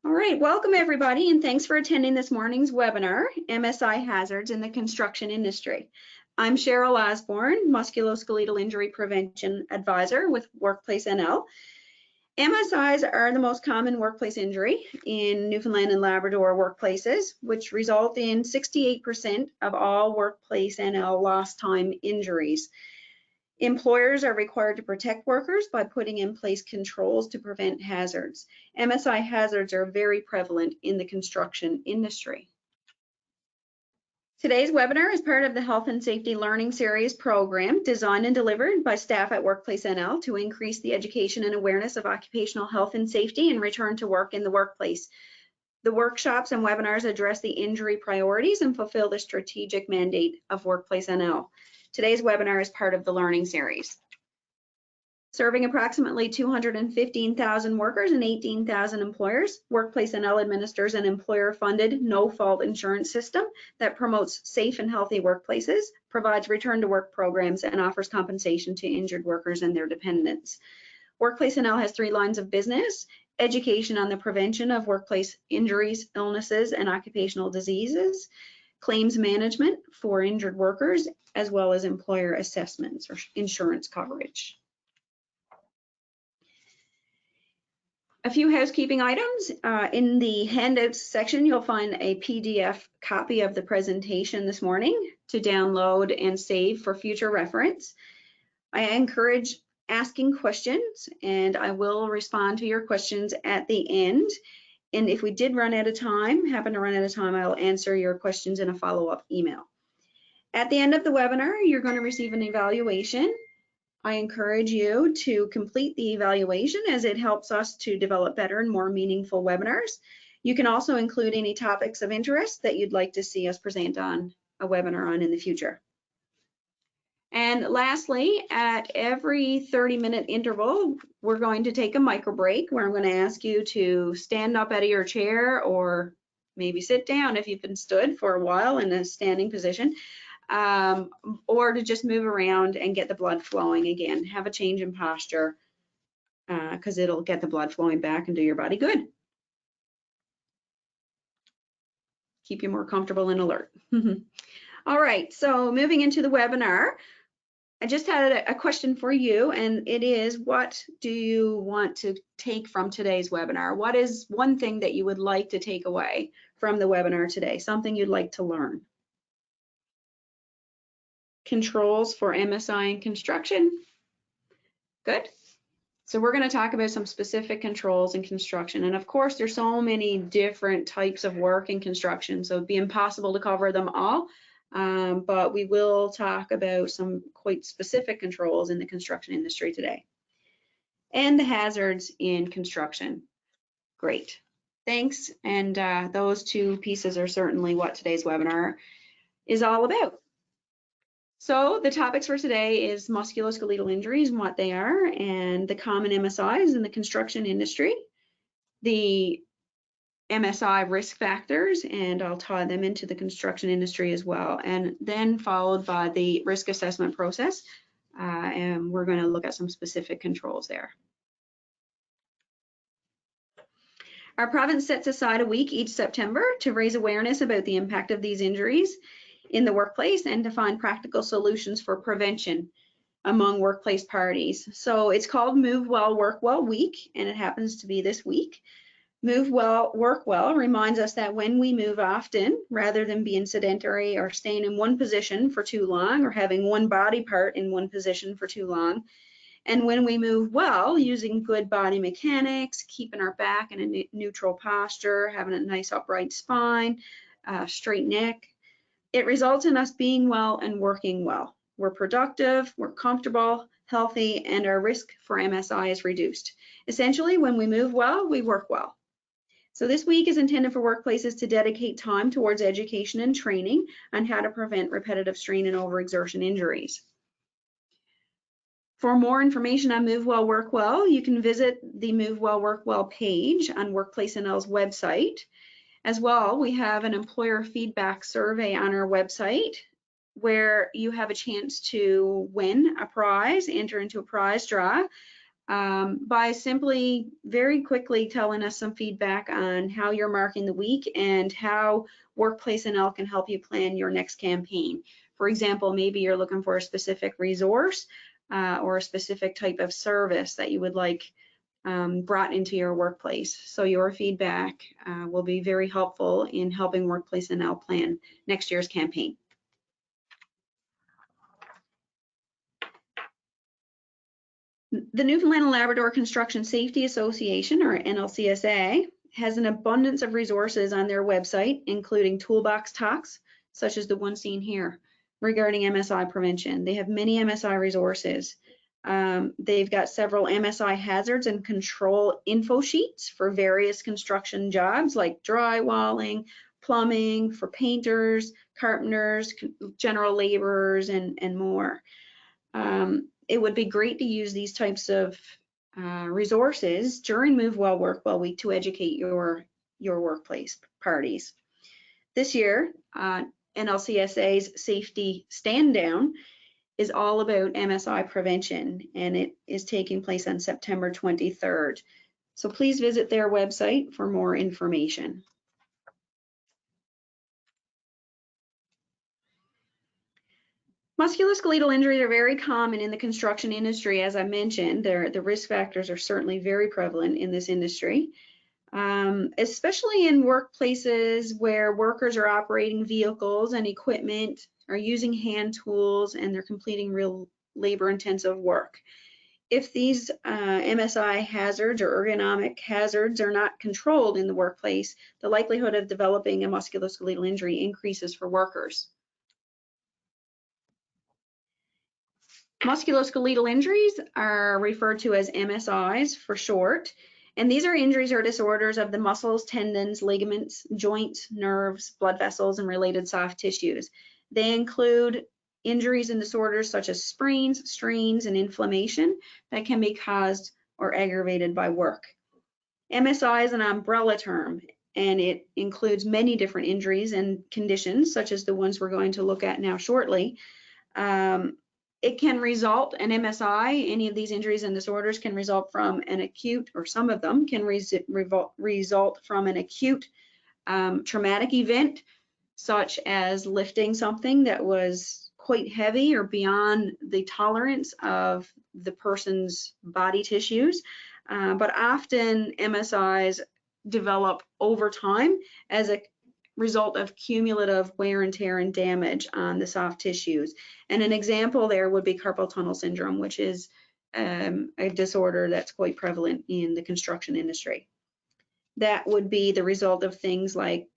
All right, welcome everybody, and thanks for attending this morning's webinar, MSI Hazards in the Construction Industry. I'm Cheryl Osborne, Musculoskeletal Injury Prevention Advisor with WorkplaceNL. MSIs are the most common workplace injury in Newfoundland and Labrador workplaces, which result in 68% of all WorkplaceNL lost time injuries. Employers are required to protect workers by putting in place controls to prevent hazards. MSI hazards are very prevalent in the construction industry. Today's webinar is part of the Health and Safety Learning Series program designed and delivered by staff at WorkplaceNL to increase the education and awareness of occupational health and safety and return to work in the workplace. The workshops and webinars address the injury priorities and fulfill the strategic mandate of WorkplaceNL. Today's webinar is part of the learning series. Serving approximately 215,000 workers and 18,000 employers, WorkplaceNL administers an employer-funded, no-fault insurance system that promotes safe and healthy workplaces, provides return-to-work programs, and offers compensation to injured workers and their dependents. WorkplaceNL has 3 lines of business: education on the prevention of workplace injuries, illnesses, and occupational diseases, claims management for injured workers, as well as employer assessments or insurance coverage. A few housekeeping items. In the handouts section, you'll find a PDF copy of the presentation this morning to download and save for future reference. I encourage asking questions, and I will respond to your questions at the end. And if we did happen to run out of time, I'll answer your questions in a follow-up email. At the end of the webinar, you're going to receive an evaluation. I encourage you to complete the evaluation as it helps us to develop better and more meaningful webinars. You can also include any topics of interest that you'd like to see us present on a webinar on in the future. And lastly, at every 30-minute interval, we're going to take a micro break where I'm going to ask you to stand up out of your chair or maybe sit down if you've been stood for a while in a standing position, or to just move around and get the blood flowing again. Have a change in posture because it'll get the blood flowing back and do your body good. Keep you more comfortable and alert. All right, so moving into the webinar, I just had a question for you, and it is, what do you want to take from today's webinar? What is one thing that you would like to take away from the webinar today? Something you'd like to learn? Controls for MSI in construction. Good. So we're going to talk about some specific controls in construction. And of course, there's so many different types of work in construction, so it'd be impossible to cover them all. But we will talk about some quite specific controls in the construction industry today. And the hazards in construction. Great. Thanks. And those 2 pieces are certainly what today's webinar is all about. So the topics for today is musculoskeletal injuries and what they are, and the common MSIs in the construction industry, the MSI risk factors, and I'll tie them into the construction industry as well, and then followed by the risk assessment process, and we're going to look at some specific controls there. Our province sets aside a week each September to raise awareness about the impact of these injuries in the workplace and to find practical solutions for prevention among workplace parties. So it's called Move Well, Work Well Week, and it happens to be this week. Move Well, Work Well reminds us that when we move often, rather than being sedentary or staying in one position for too long or having one body part in one position for too long, and when we move well, using good body mechanics, keeping our back in a neutral posture, having a nice upright spine, straight neck, it results in us being well and working well. We're productive, we're comfortable, healthy, and our risk for MSI is reduced. Essentially, when we move well, we work well. So this week is intended for workplaces to dedicate time towards education and training on how to prevent repetitive strain and overexertion injuries. For more information on Move Well, Work Well, you can visit the Move Well, Work Well page on WorkplaceNL's website. As well, we have an employer feedback survey on our website where you have a chance to win a prize, enter into a prize draw. by simply very quickly telling us some feedback on how you're marking the week and how WorkplaceNL can help you plan your next campaign. For example, maybe you're looking for a specific resource or a specific type of service that you would like brought into your workplace. So your feedback will be very helpful in helping WorkplaceNL plan next year's campaign. The Newfoundland and Labrador Construction Safety Association, or NLCSA, has an abundance of resources on their website, including toolbox talks, such as the one seen here, regarding MSI prevention. They have many MSI resources. They've got several MSI hazards and control info sheets for various construction jobs like drywalling, plumbing, for painters, carpenters, general laborers, and more. It would be great to use these types of resources during Move Well, Work Well Week to educate your workplace parties. This year, NLCSA's Safety Stand Down is all about MSI prevention, and it is taking place on September 23rd. So please visit their website for more information. Musculoskeletal injuries are very common in the construction industry. As I mentioned, the risk factors are certainly very prevalent in this industry, especially in workplaces where workers are operating vehicles and equipment, are using hand tools, and they're completing real labor-intensive work. If these MSI hazards or ergonomic hazards are not controlled in the workplace, the likelihood of developing a musculoskeletal injury increases for workers. Musculoskeletal injuries are referred to as MSIs for short, and these are injuries or disorders of the muscles, tendons, ligaments, joints, nerves, blood vessels, and related soft tissues. They include injuries and disorders such as sprains, strains, and inflammation that can be caused or aggravated by work. MSI is an umbrella term, and it includes many different injuries and conditions, such as the ones we're going to look at now shortly. It can result, an MSI, any of these injuries and disorders can result from an acute, or some of them can result from an acute traumatic event, such as lifting something that was quite heavy or beyond the tolerance of the person's body tissues. But often MSIs develop over time as a result of cumulative wear and tear and damage on the soft tissues. And an example there would be carpal tunnel syndrome, which is a disorder that's quite prevalent in the construction industry. That would be the result of things like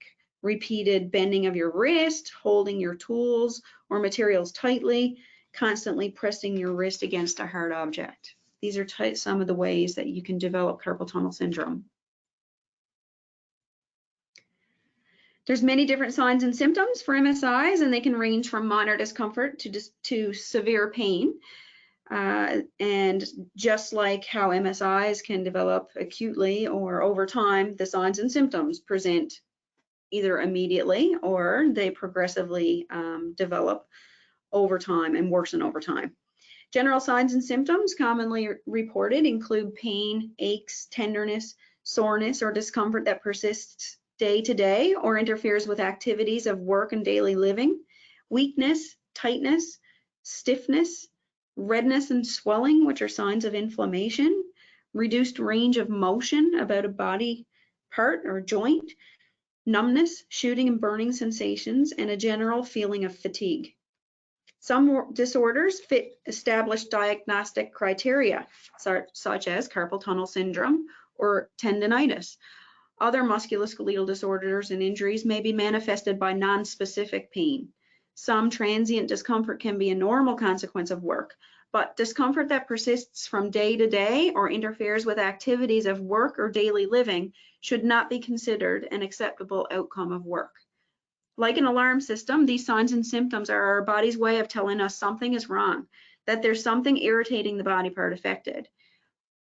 repeated bending of your wrist, holding your tools or materials tightly, constantly pressing your wrist against a hard object. These are some of the ways that you can develop carpal tunnel syndrome. There's many different signs and symptoms for MSIs, and they can range from minor discomfort to severe pain. And just like how MSIs can develop acutely or over time, the signs and symptoms present either immediately or they progressively develop over time and worsen over time. General signs and symptoms commonly reported include pain, aches, tenderness, soreness, or discomfort that persists day to day or interferes with activities of work and daily living, weakness, tightness, stiffness, redness and swelling, which are signs of inflammation, reduced range of motion about a body part or joint, numbness, shooting and burning sensations, and a general feeling of fatigue. Some disorders fit established diagnostic criteria, such as carpal tunnel syndrome or tendinitis. Other musculoskeletal disorders and injuries may be manifested by non-specific pain. Some transient discomfort can be a normal consequence of work, but discomfort that persists from day to day or interferes with activities of work or daily living should not be considered an acceptable outcome of work. Like an alarm system, these signs and symptoms are our body's way of telling us something is wrong, that there's something irritating the body part affected.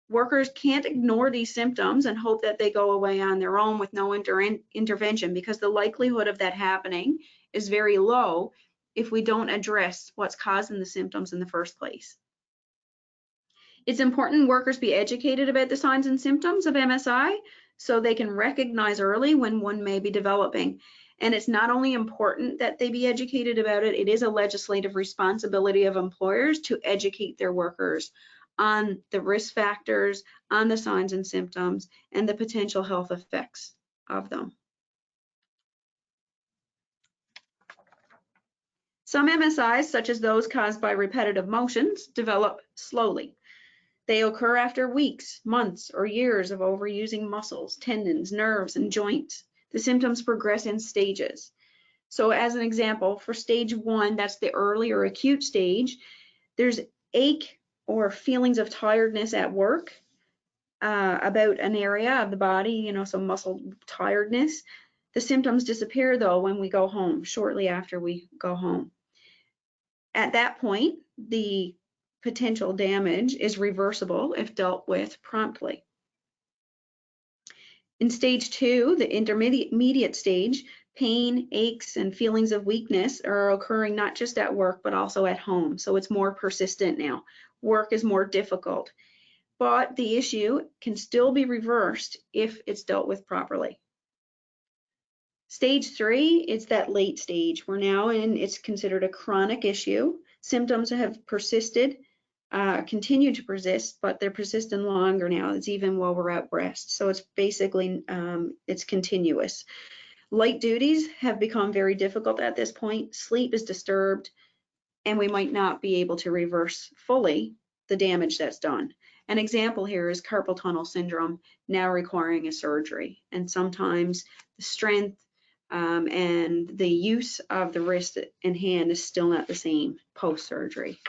Workers can't ignore these symptoms and hope that they go away on their own with no intervention, because the likelihood of that happening is very low if we don't address what's causing the symptoms in the first place. It's important workers be educated about the signs and symptoms of MSI so they can recognize early when one may be developing. And it's not only important that they be educated about it, it is a legislative responsibility of employers to educate their workers on the risk factors, on the signs and symptoms, and the potential health effects of them. Some MSIs, such as those caused by repetitive motions, develop slowly. They occur after weeks, months, or years of overusing muscles, tendons, nerves, and joints. The symptoms progress in stages. So as an example, for stage 1, that's the early or acute stage, there's ache or feelings of tiredness at work about an area of the body, some muscle tiredness. The symptoms disappear though when we go home, shortly after we go home. At that point, the potential damage is reversible if dealt with promptly. In stage 2, the intermediate stage, pain, aches, and feelings of weakness are occurring not just at work, but also at home. So it's more persistent now. Work is more difficult, but the issue can still be reversed if it's dealt with properly. Stage 3 is that late stage. We're now in, it's considered a chronic issue. Symptoms have persisted, continue to persist, but they're persistent longer now. It's even while we're at rest. So it's basically, it's continuous. Light duties have become very difficult at this point. Sleep is disturbed, and we might not be able to reverse fully the damage that's done. An example here is carpal tunnel syndrome, now requiring a surgery. And sometimes the strength and the use of the wrist and hand is still not the same post-surgery.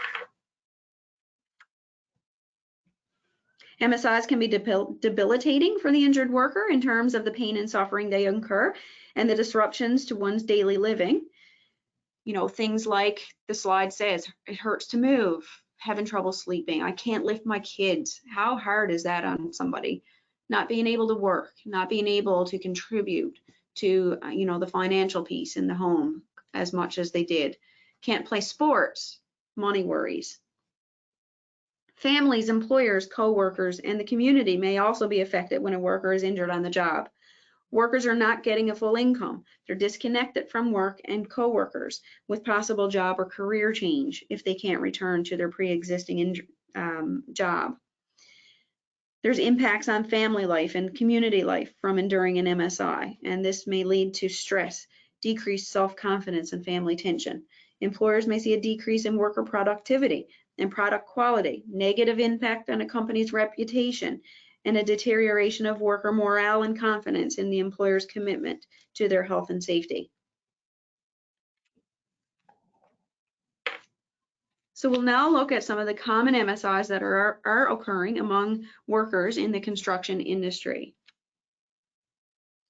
MSIs can be debilitating for the injured worker in terms of the pain and suffering they incur and the disruptions to one's daily living. Things like the slide says, it hurts to move, having trouble sleeping, I can't lift my kids. How hard is that on somebody? Not being able to work, not being able to contribute to the financial piece in the home as much as they did. Can't play sports, money worries. Families, employers, co-workers, and the community may also be affected when a worker is injured on the job. Workers are not getting a full income. They're disconnected from work and co-workers with possible job or career change if they can't return to their pre-existing job. There's impacts on family life and community life from enduring an MSI, and this may lead to stress, decreased self-confidence, and family tension. Employers may see a decrease in worker productivity and product quality, negative impact on a company's reputation, and a deterioration of worker morale and confidence in the employer's commitment to their health and safety. So we'll now look at some of the common MSIs that are occurring among workers in the construction industry.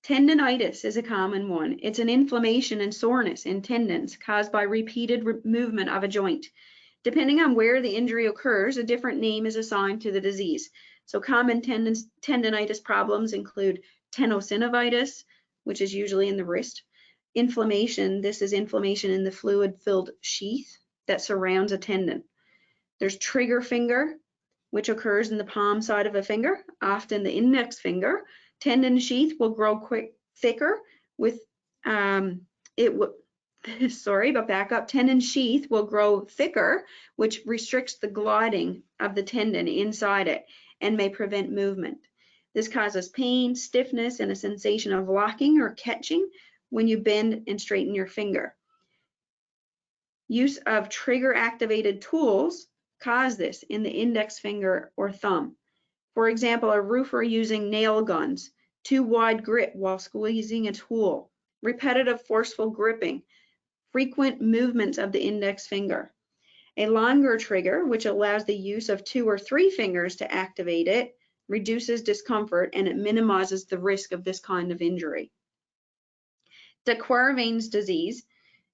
Tendinitis is a common one. It's an inflammation and soreness in tendons caused by repeated movement of a joint. Depending on where the injury occurs, a different name is assigned to the disease. So common tendinitis problems include tenosynovitis, which is usually in the wrist. Inflammation, this is inflammation in the fluid-filled sheath that surrounds a tendon. There's trigger finger, which occurs in the palm side of a finger, often the index finger. Tendon sheath will grow thicker with tendon sheath will grow thicker, which restricts the gliding of the tendon inside it and may prevent movement. This causes pain, stiffness, and a sensation of locking or catching when you bend and straighten your finger. Use of trigger-activated tools cause this in the index finger or thumb. For example, a roofer using nail guns, too wide grip while squeezing a tool, repetitive forceful gripping, frequent movements of the index finger. A longer trigger, which allows the use of 2 or 3 fingers to activate it, reduces discomfort and it minimizes the risk of this kind of injury. De Quervain's disease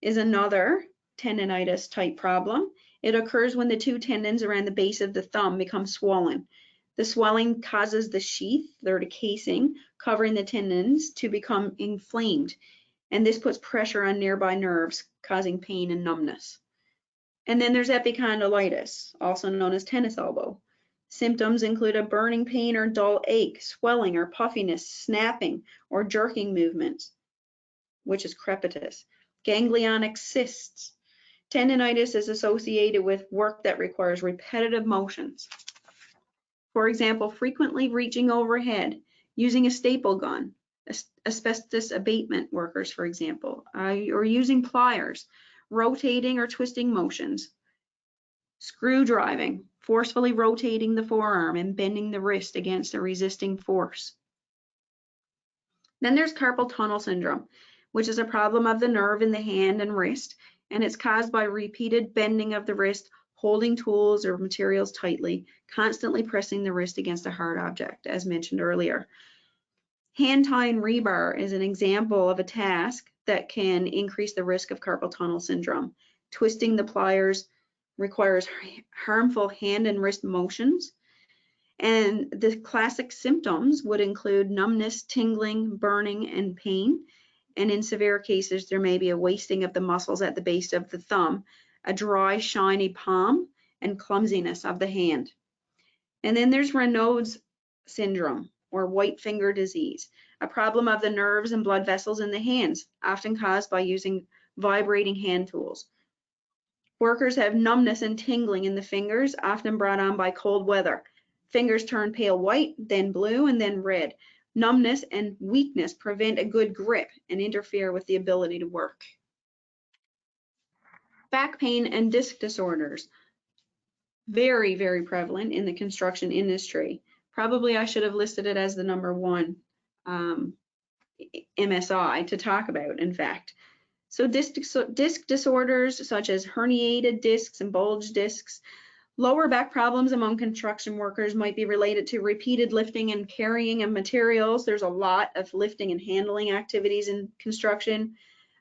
is another tendinitis type problem. It occurs when the 2 tendons around the base of the thumb become swollen. The swelling causes the sheath, or the casing, covering the tendons to become inflamed, and this puts pressure on nearby nerves, causing pain and numbness. And then there's epicondylitis, also known as tennis elbow. Symptoms include a burning pain or dull ache, swelling or puffiness, snapping or jerking movements, which is crepitus, ganglionic cysts. Tendinitis is associated with work that requires repetitive motions. For example, frequently reaching overhead, using a staple gun, asbestos abatement workers, for example, or using pliers, rotating or twisting motions, screw driving, forcefully rotating the forearm and bending the wrist against a resisting force. Then there's carpal tunnel syndrome, which is a problem of the nerve in the hand and wrist, and it's caused by repeated bending of the wrist, holding tools or materials tightly, constantly pressing the wrist against a hard object, as mentioned earlier. Hand tying rebar is an example of a task that can increase the risk of carpal tunnel syndrome. Twisting the pliers requires harmful hand and wrist motions. And the classic symptoms would include numbness, tingling, burning, and pain. And in severe cases, there may be a wasting of the muscles at the base of the thumb, a dry, shiny palm, and clumsiness of the hand. And then there's Raynaud's syndrome, or white finger disease, a problem of the nerves and blood vessels in the hands, often caused by using vibrating hand tools. Workers have numbness and tingling in the fingers, often brought on by cold weather. Fingers turn pale white, then blue, and then red. Numbness and weakness prevent a good grip and interfere with the ability to work. Back pain and disc disorders. Very, very prevalent in the construction industry. Probably I should have listed it as the number one MSI to talk about, in fact. So disc disorders such as herniated discs and bulge discs. Lower back problems among construction workers might be related to repeated lifting and carrying of materials. There's a lot of lifting and handling activities in construction.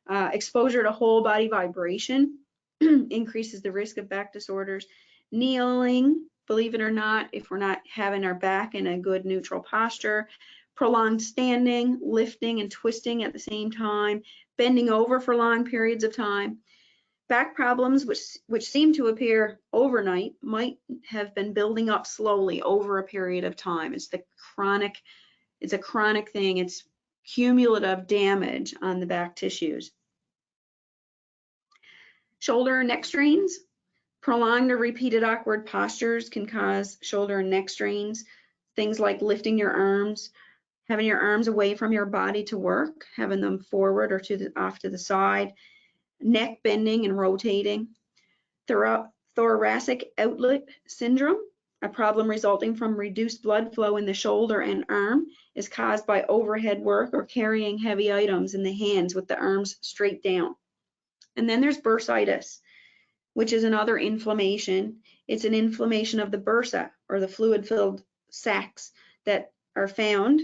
Exposure to whole body vibration increases the risk of back disorders. Kneeling, believe it or not, if we're not having our back in a good neutral posture. Prolonged standing, lifting and twisting at the same time, bending over for long periods of time. Back problems, which seem to appear overnight, might have been building up slowly over a period of time. It's a chronic thing. It's cumulative damage on the back tissues. Shoulder and neck strains. Prolonged or repeated awkward postures can cause shoulder and neck strains. Things like lifting your arms, having your arms away from your body to work, having them forward or off to the side, neck bending and rotating. Thoracic outlet syndrome, a problem resulting from reduced blood flow in the shoulder and arm, is caused by overhead work or carrying heavy items in the hands with the arms straight down. And then there's bursitis, which is another inflammation. It's an inflammation of the bursa, or the fluid-filled sacs that are found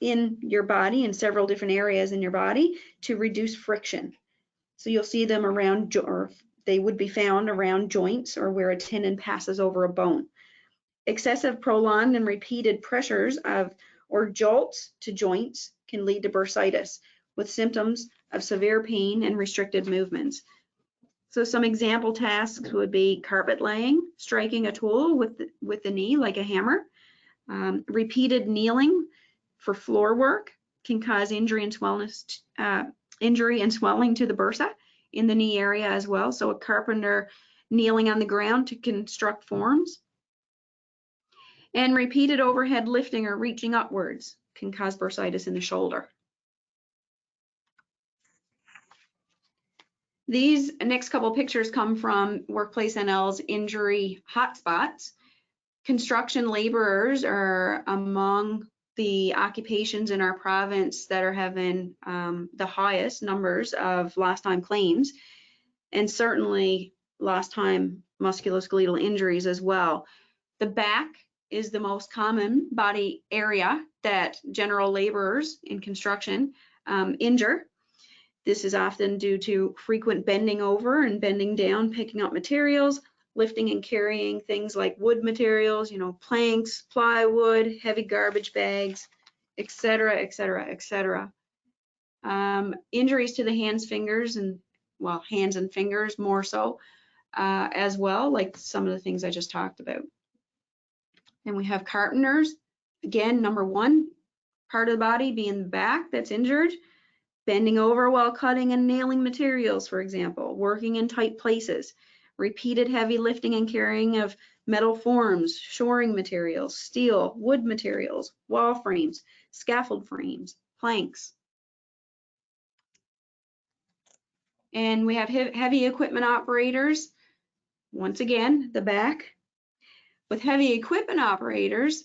in your body, in several different areas in your body, to reduce friction. So you'll see them around, or they would be found around joints or where a tendon passes over a bone. Excessive, prolonged, and repeated pressures or jolts to joints can lead to bursitis, with symptoms of severe pain and restricted movements. So some example tasks would be carpet laying, striking a tool with the knee like a hammer. Repeated kneeling for floor work can cause injury and swelling to the bursa in the knee area as well. So a carpenter kneeling on the ground to construct forms. And repeated overhead lifting or reaching upwards can cause bursitis in the shoulder. These next couple pictures come from WorkplaceNL's injury hotspots. Construction laborers are among the occupations in our province that are having the highest numbers of lost time claims, and certainly lost time musculoskeletal injuries as well. The back is the most common body area that general laborers in construction injure. This is often due to frequent bending over and bending down, picking up materials, lifting and carrying things like wood materials, planks, plywood, heavy garbage bags, etc., etc., etc. Injuries to the hands, fingers, and hands and fingers more so as well, like some of the things I just talked about. And we have carpenters. Again, number one part of the body being the back that's injured. Bending over while cutting and nailing materials, for example, working in tight places, repeated heavy lifting and carrying of metal forms, shoring materials, steel, wood materials, wall frames, scaffold frames, planks. And we have heavy equipment operators. Once again, the back. With heavy equipment operators,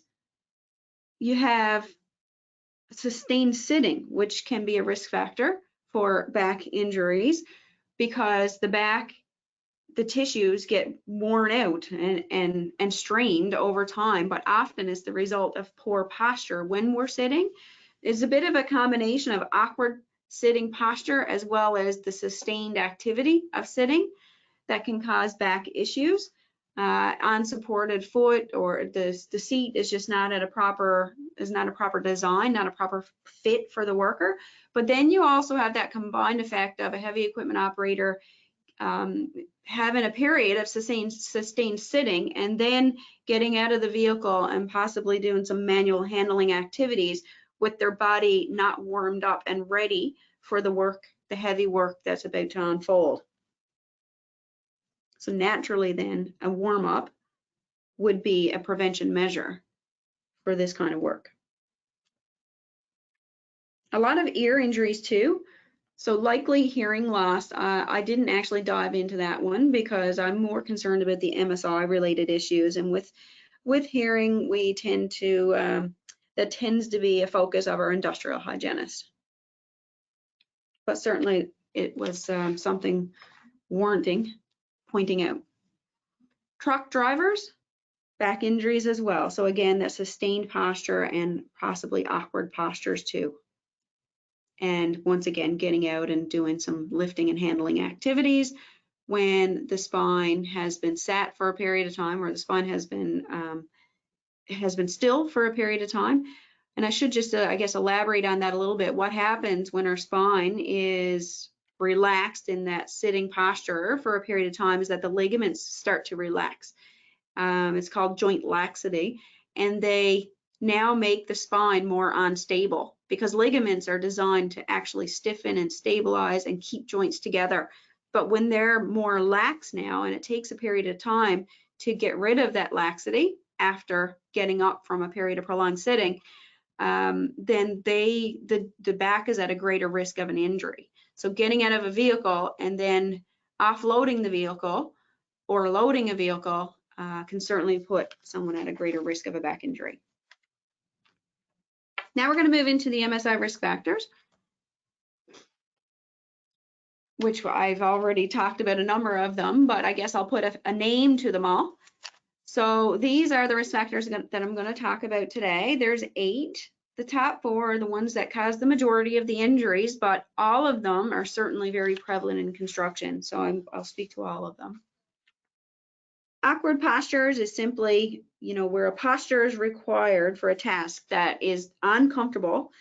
you have sustained sitting, which can be a risk factor for back injuries because the tissues get worn out and strained over time, but often is the result of poor posture when we're sitting. It's a bit of a combination of awkward sitting posture as well as the sustained activity of sitting that can cause back issues. Unsupported foot or the seat is just not at a proper design, not a proper fit for the worker. But then you also have that combined effect of a heavy equipment operator having a period of sustained sitting and then getting out of the vehicle and possibly doing some manual handling activities with their body not warmed up and ready for the heavy work that's about to unfold. So naturally then, a warm-up would be a prevention measure for this kind of work. A lot of ear injuries too. So likely hearing loss, I didn't actually dive into that one because I'm more concerned about the MSI related issues. And with hearing, we tend to, that tends to be a focus of our industrial hygienist. But certainly it was something warranting pointing out. Truck drivers, back injuries as well. So again, that sustained posture and possibly awkward postures too. And once again, getting out and doing some lifting and handling activities when the spine has been sat for a period of time or the spine has been still for a period of time. And I should just, I guess, elaborate on that a little bit. What happens when our spine is relaxed in that sitting posture for a period of time is that the ligaments start to relax. It's called joint laxity, and they now make the spine more unstable because ligaments are designed to actually stiffen and stabilize and keep joints together. But when they're more lax now, and it takes a period of time to get rid of that laxity after getting up from a period of prolonged sitting, then the back is at a greater risk of an injury. So getting out of a vehicle and then offloading the vehicle or loading a vehicle can certainly put someone at a greater risk of a back injury. Now we're going to move into the MSI risk factors, which I've already talked about a number of them, but I guess I'll put a name to them all. So these are the risk factors that I'm going to talk about today. There's 8. The top 4 are the ones that cause the majority of the injuries, but all of them are certainly very prevalent in construction. So I'll speak to all of them. Awkward postures is simply, where a posture is required for a task that is uncomfortable,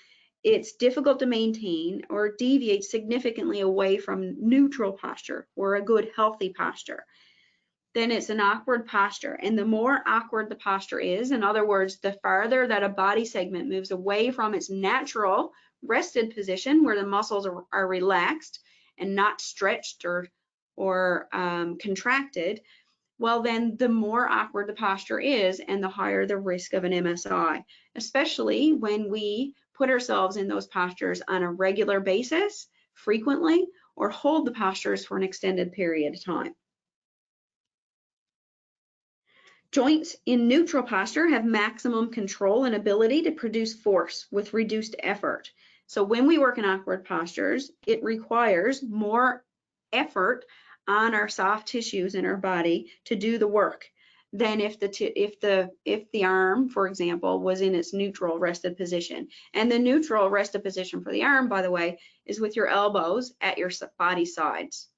it's difficult to maintain, or deviates significantly away from neutral posture or a good healthy posture. Then it's an awkward posture. And the more awkward the posture is, in other words, the farther that a body segment moves away from its natural rested position where the muscles are relaxed and not stretched or contracted, well, then the more awkward the posture is and the higher the risk of an MSI, especially when we put ourselves in those postures on a regular basis, frequently, or hold the postures for an extended period of time. Joints in neutral posture have maximum control and ability to produce force with reduced effort. So when we work in awkward postures, it requires more effort on our soft tissues in our body to do the work than if the arm, for example, was in its neutral rested position. And the neutral rested position for the arm, by the way, is with your elbows at your body sides.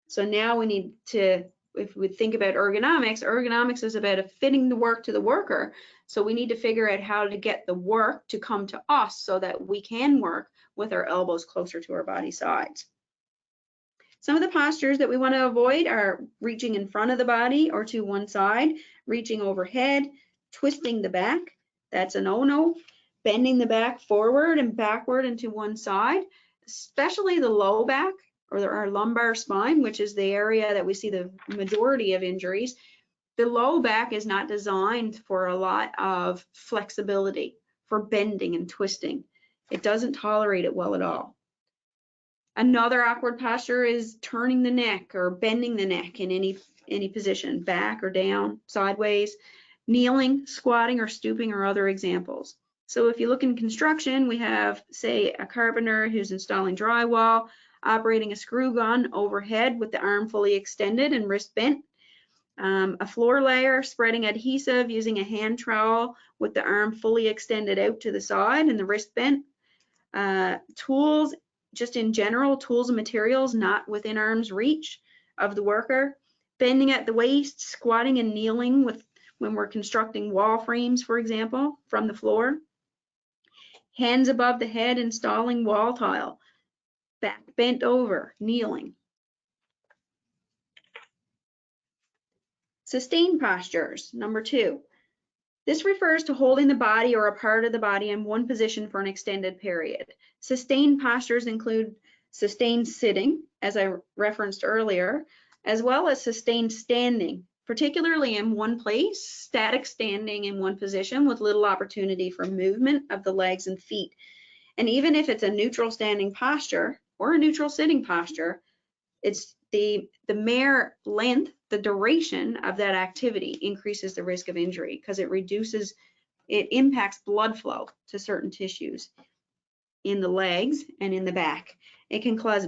So now we need to, if we think about ergonomics is about fitting the work to the worker. So we need to figure out how to get the work to come to us so that we can work with our elbows closer to our body sides. Some of the postures that we want to avoid are reaching in front of the body or to one side, reaching overhead, twisting the back, that's a no-no, bending the back forward and backward into one side, especially the low back or our lumbar spine, which is the area that we see the majority of injuries. The low back is not designed for a lot of flexibility, for bending and twisting. It doesn't tolerate it well at all. Another awkward posture is turning the neck or bending the neck in any position, back or down, sideways, kneeling, squatting, or stooping are other examples. So if you look in construction, we have, say, a carpenter who's installing drywall, operating a screw gun overhead with the arm fully extended and wrist bent. A floor layer spreading adhesive using a hand trowel with the arm fully extended out to the side and the wrist bent. Tools, just in general, tools and materials not within arm's reach of the worker. Bending at the waist, squatting and kneeling when we're constructing wall frames, for example, from the floor. Hands above the head, installing wall tile. Back bent over, kneeling. Sustained postures, number 2. This refers to holding the body or a part of the body in one position for an extended period. Sustained postures include sustained sitting, as I referenced earlier, as well as sustained standing, particularly in one place, static standing in one position with little opportunity for movement of the legs and feet. And even if it's a neutral standing posture or a neutral sitting posture, it's the mere length, the duration of that activity increases the risk of injury because it impacts blood flow to certain tissues in the legs and in the back. It can cause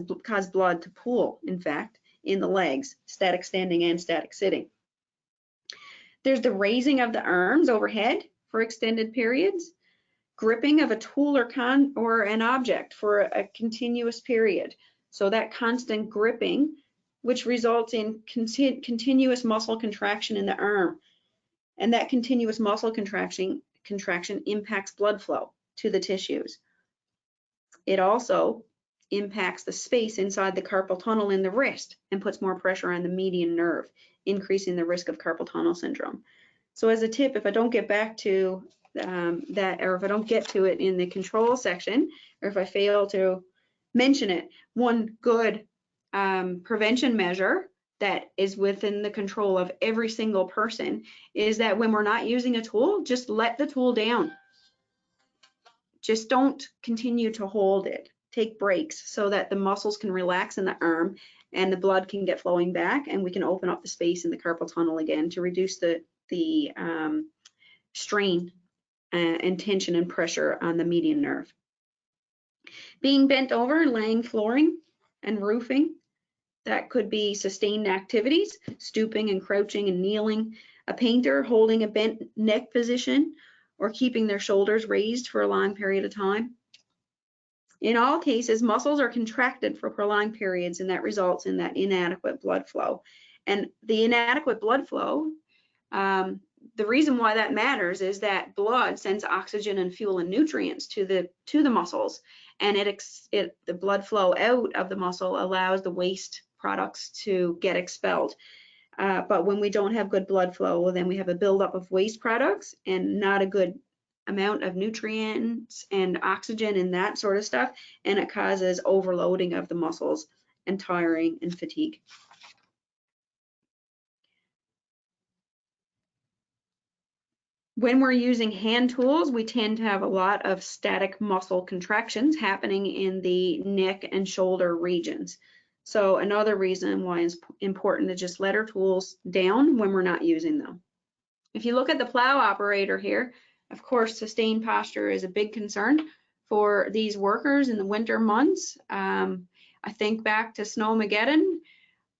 blood to pool, in fact, in the legs, static standing and static sitting. There's the raising of the arms overhead for extended periods, gripping of a tool or an object for a continuous period. So that constant gripping, which results in continuous muscle contraction in the arm. And that continuous muscle contraction impacts blood flow to the tissues. It also impacts the space inside the carpal tunnel in the wrist and puts more pressure on the median nerve, increasing the risk of carpal tunnel syndrome. So as a tip, if I don't get back to that, or if I don't get to it in the control section, or if I fail to mention it, one good prevention measure that is within the control of every single person is that when we're not using a tool, just let the tool down. Just don't continue to hold it. Take breaks so that the muscles can relax in the arm and the blood can get flowing back, and we can open up the space in the carpal tunnel again to reduce the strain and tension and pressure on the median nerve. Being bent over, laying flooring and roofing, that could be sustained activities, stooping and crouching and kneeling. A painter holding a bent neck position or keeping their shoulders raised for a long period of time. In all cases, muscles are contracted for prolonged periods, and that results in that inadequate blood flow. And the inadequate blood flow, the reason why that matters is that blood sends oxygen and fuel and nutrients to the muscles, and the blood flow out of the muscle allows the waste products to get expelled. But when we don't have good blood flow, well, then we have a buildup of waste products and not a good amount of nutrients and oxygen and that sort of stuff, and it causes overloading of the muscles and tiring and fatigue. When we're using hand tools, we tend to have a lot of static muscle contractions happening in the neck and shoulder regions. So another reason why it's important to just let our tools down when we're not using them. If you look at the plow operator here, of course, sustained posture is a big concern for these workers in the winter months. I think back to Snowmageddon.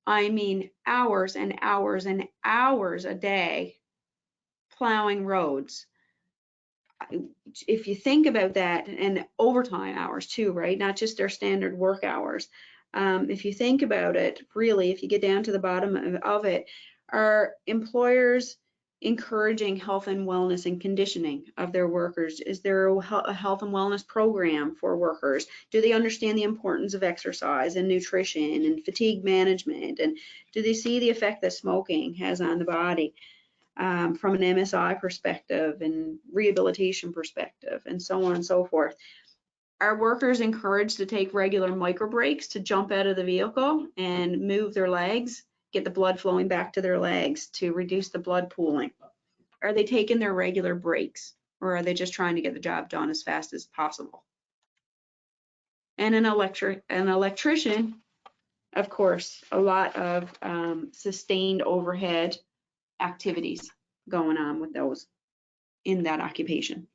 I mean, hours and hours and hours a day plowing roads. If you think about that, and overtime hours too, right? Not just their standard work hours. If you think about it, really, if you get down to the bottom of it, are employers encouraging health and wellness and conditioning of their workers? Is there a health and wellness program for workers? Do they understand the importance of exercise and nutrition and fatigue management? And do they see the effect that smoking has on the body? from an MSI perspective and rehabilitation perspective and so on and so forth. Are workers encouraged to take regular micro breaks to jump out of the vehicle and move their legs, get the blood flowing back to their legs to reduce the blood pooling? Are they taking their regular breaks, or are they just trying to get the job done as fast as possible? And an electrician, of course, a lot of sustained overhead activities going on with those in that occupation.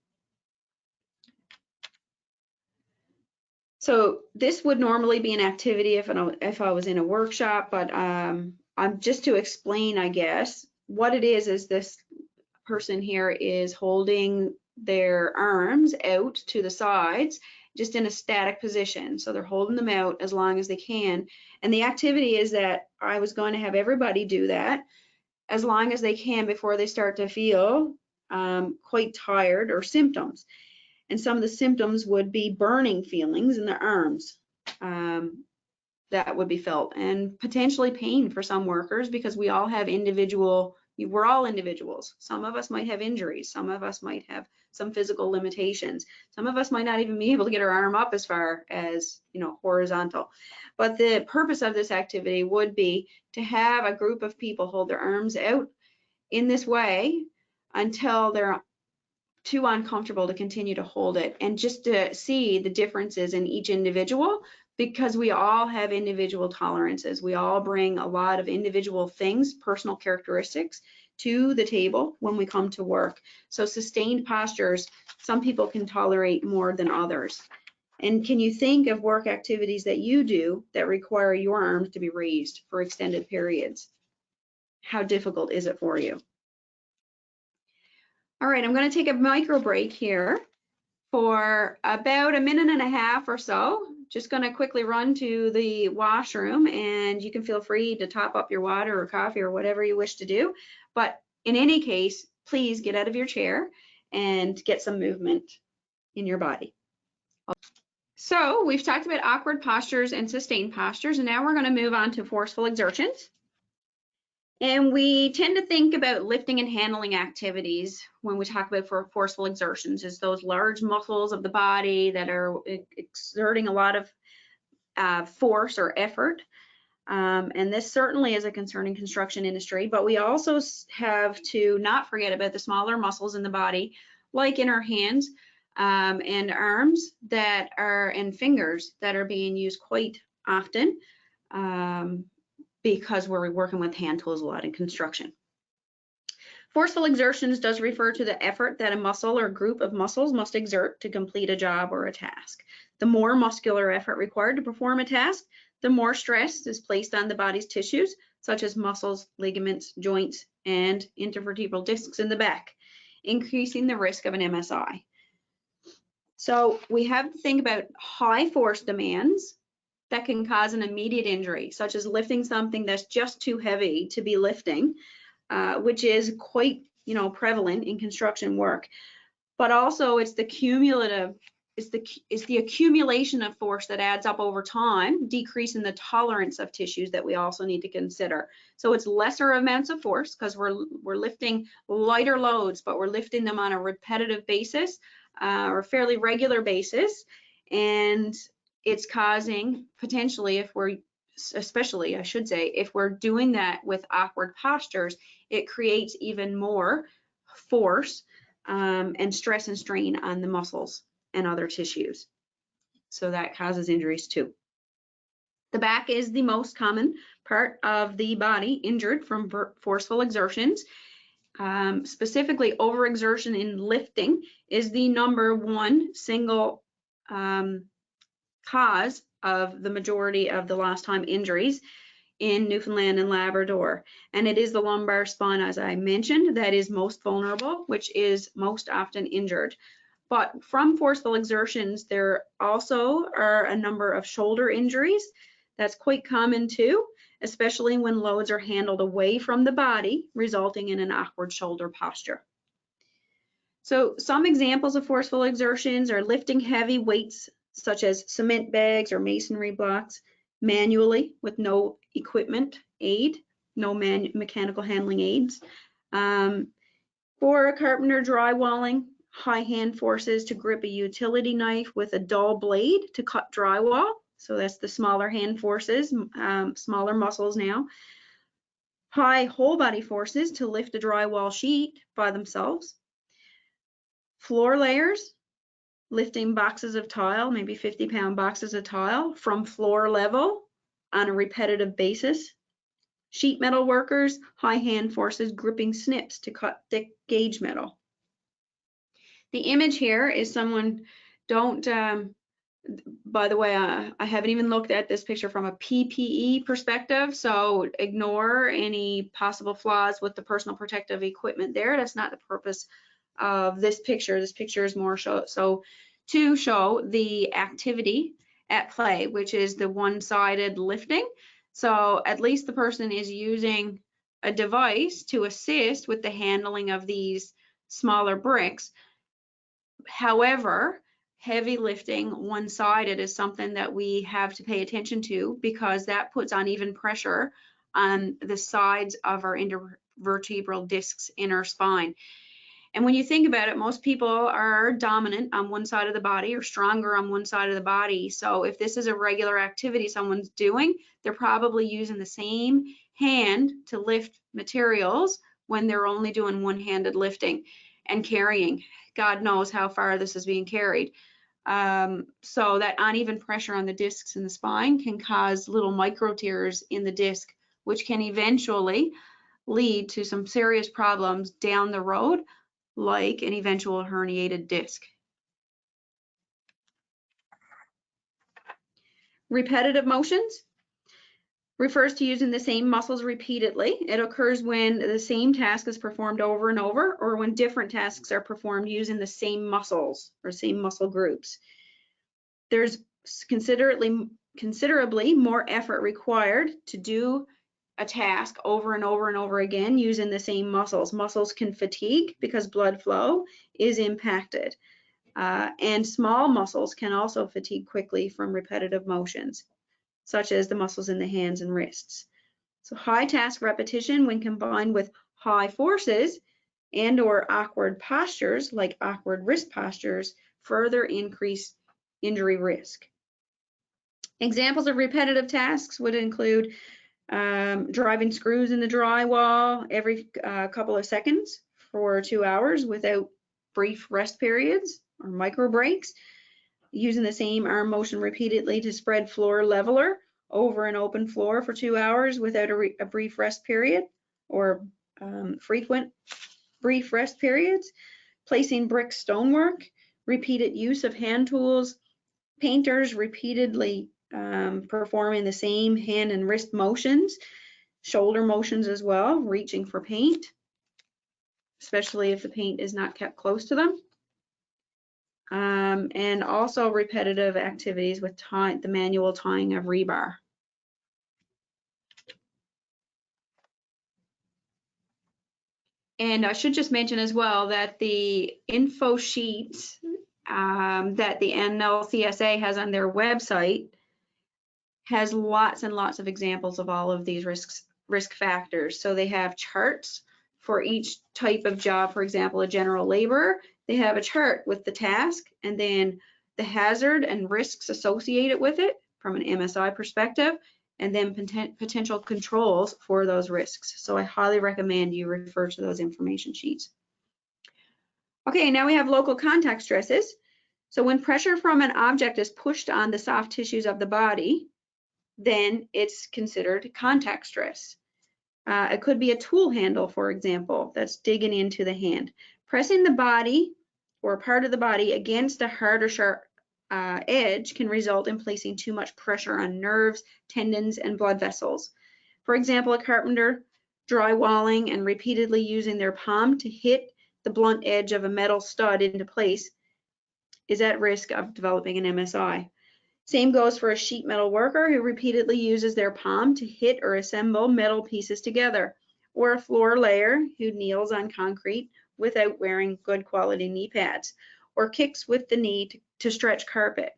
So this would normally be an activity if I was in a workshop, but I'm just to explain, I guess, what it is this person here is holding their arms out to the sides, just in a static position. So they're holding them out as long as they can. And the activity is that I was going to have everybody do that as long as they can before they start to feel quite tired or symptoms. And some of the symptoms would be burning feelings in the arms that would be felt, and potentially pain for some workers, because we all have we're all individuals. Some of us might have injuries. Some of us might have some physical limitations. Some of us might not even be able to get our arm up as far as, horizontal. But the purpose of this activity would be to have a group of people hold their arms out in this way until they're too uncomfortable to continue to hold it, and just to see the differences in each individual, because we all have individual tolerances. We all bring a lot of individual things, personal characteristics to the table when we come to work. So sustained postures, some people can tolerate more than others. And can you think of work activities that you do that require your arms to be raised for extended periods? How difficult is it for you? All right, I'm going to take a micro break here for about a minute and a half or so. Just going to quickly run to the washroom, and you can feel free to top up your water or coffee or whatever you wish to do. But in any case, please get out of your chair and get some movement in your body. So we've talked about awkward postures and sustained postures, and now we're going to move on to forceful exertions. And we tend to think about lifting and handling activities when we talk about forceful exertions as those large muscles of the body that are exerting a lot of force or effort. And this certainly is a concern in construction industry, but we also have to not forget about the smaller muscles in the body, like in our hands and arms and fingers that are being used quite often. Because we're working with hand tools a lot in construction. Forceful exertions does refer to the effort that a muscle or group of muscles must exert to complete a job or a task. The more muscular effort required to perform a task, the more stress is placed on the body's tissues, such as muscles, ligaments, joints, and intervertebral discs in the back, increasing the risk of an MSI. So we have to think about high force demands that can cause an immediate injury, such as lifting something that's just too heavy to be lifting, which is quite, prevalent in construction work. But also, it's the accumulation of force that adds up over time, decreasing the tolerance of tissues that we also need to consider. So it's lesser amounts of force because we're lifting lighter loads, but we're lifting them on a repetitive basis or fairly regular basis, and it's causing potentially, if we're doing that with awkward postures, it creates even more force and stress and strain on the muscles and other tissues. So that causes injuries too. The back is the most common part of the body injured from forceful exertions. Specifically, overexertion in lifting is the #1 single cause of the majority of the lost time injuries in Newfoundland and Labrador. And it is the lumbar spine, as I mentioned, that is most vulnerable, which is most often injured. But from forceful exertions, there also are a number of shoulder injuries. That's quite common too, especially when loads are handled away from the body, resulting in an awkward shoulder posture. So some examples of forceful exertions are lifting heavy weights such as cement bags or masonry blocks manually with no equipment aid, no mechanical handling aids, For a carpenter drywalling, high hand forces to grip a utility knife with a dull blade to cut drywall. So that's the smaller hand forces, smaller muscles now. High whole body forces to lift a drywall sheet by themselves. Floor layers, lifting boxes of tile, maybe 50-pound boxes of tile from floor level on a repetitive basis. Sheet metal workers, high hand forces gripping snips to cut thick gauge metal. The image here is someone, by the way, I haven't even looked at this picture from a PPE perspective, so ignore any possible flaws with the personal protective equipment there. That's not the purpose of this picture. This picture is more so to show the activity at play, which is the one-sided lifting. So at least the person is using a device to assist with the handling of these smaller bricks. However, heavy lifting one-sided is something that we have to pay attention to, because that puts uneven pressure on the sides of our intervertebral discs in our spine. And when you think about it, most people are dominant on one side of the body or stronger on one side of the body. So if this is a regular activity someone's doing, they're probably using the same hand to lift materials when they're only doing one-handed lifting and carrying. God knows how far this is being carried. So that uneven pressure on the discs in the spine can cause little micro tears in the disc, which can eventually lead to some serious problems down the road, like an eventual herniated disc. Repetitive motions refers to using the same muscles repeatedly. It occurs when the same task is performed over and over, or when different tasks are performed using the same muscles or same muscle groups. There's considerably more effort required to do a task over and over and over again using the same muscles. Muscles can fatigue because blood flow is impacted. And small muscles can also fatigue quickly from repetitive motions, such as the muscles in the hands and wrists. So high task repetition, when combined with high forces and or awkward postures, like awkward wrist postures, further increase injury risk. Examples of repetitive tasks would include driving screws in the drywall every couple of seconds for 2 hours without brief rest periods or micro breaks, using the same arm motion repeatedly to spread floor leveler over an open floor for 2 hours without a brief rest period or frequent brief rest periods, placing brick stonework, repeated use of hand tools, painters repeatedly performing the same hand and wrist motions, shoulder motions as well, reaching for paint, especially if the paint is not kept close to them. And also repetitive activities with the manual tying of rebar. And I should just mention as well that the info sheets that the NLCSA has on their website has lots and lots of examples of all of these risk factors. So they have charts for each type of job. For example, a general laborer, they have a chart with the task and then the hazard and risks associated with it from an MSI perspective, and then potential controls for those risks. So I highly recommend you refer to those information sheets. Okay, now we have local contact stresses. So when pressure from an object is pushed on the soft tissues of the body, then it's considered contact stress. It could be a tool handle, for example, that's digging into the hand. Pressing the body or part of the body against a hard or sharp edge can result in placing too much pressure on nerves, tendons, and blood vessels. For example, a carpenter drywalling and repeatedly using their palm to hit the blunt edge of a metal stud into place is at risk of developing an MSI. Same goes for a sheet metal worker who repeatedly uses their palm to hit or assemble metal pieces together, or a floor layer who kneels on concrete without wearing good quality knee pads, or kicks with the knee to stretch carpet.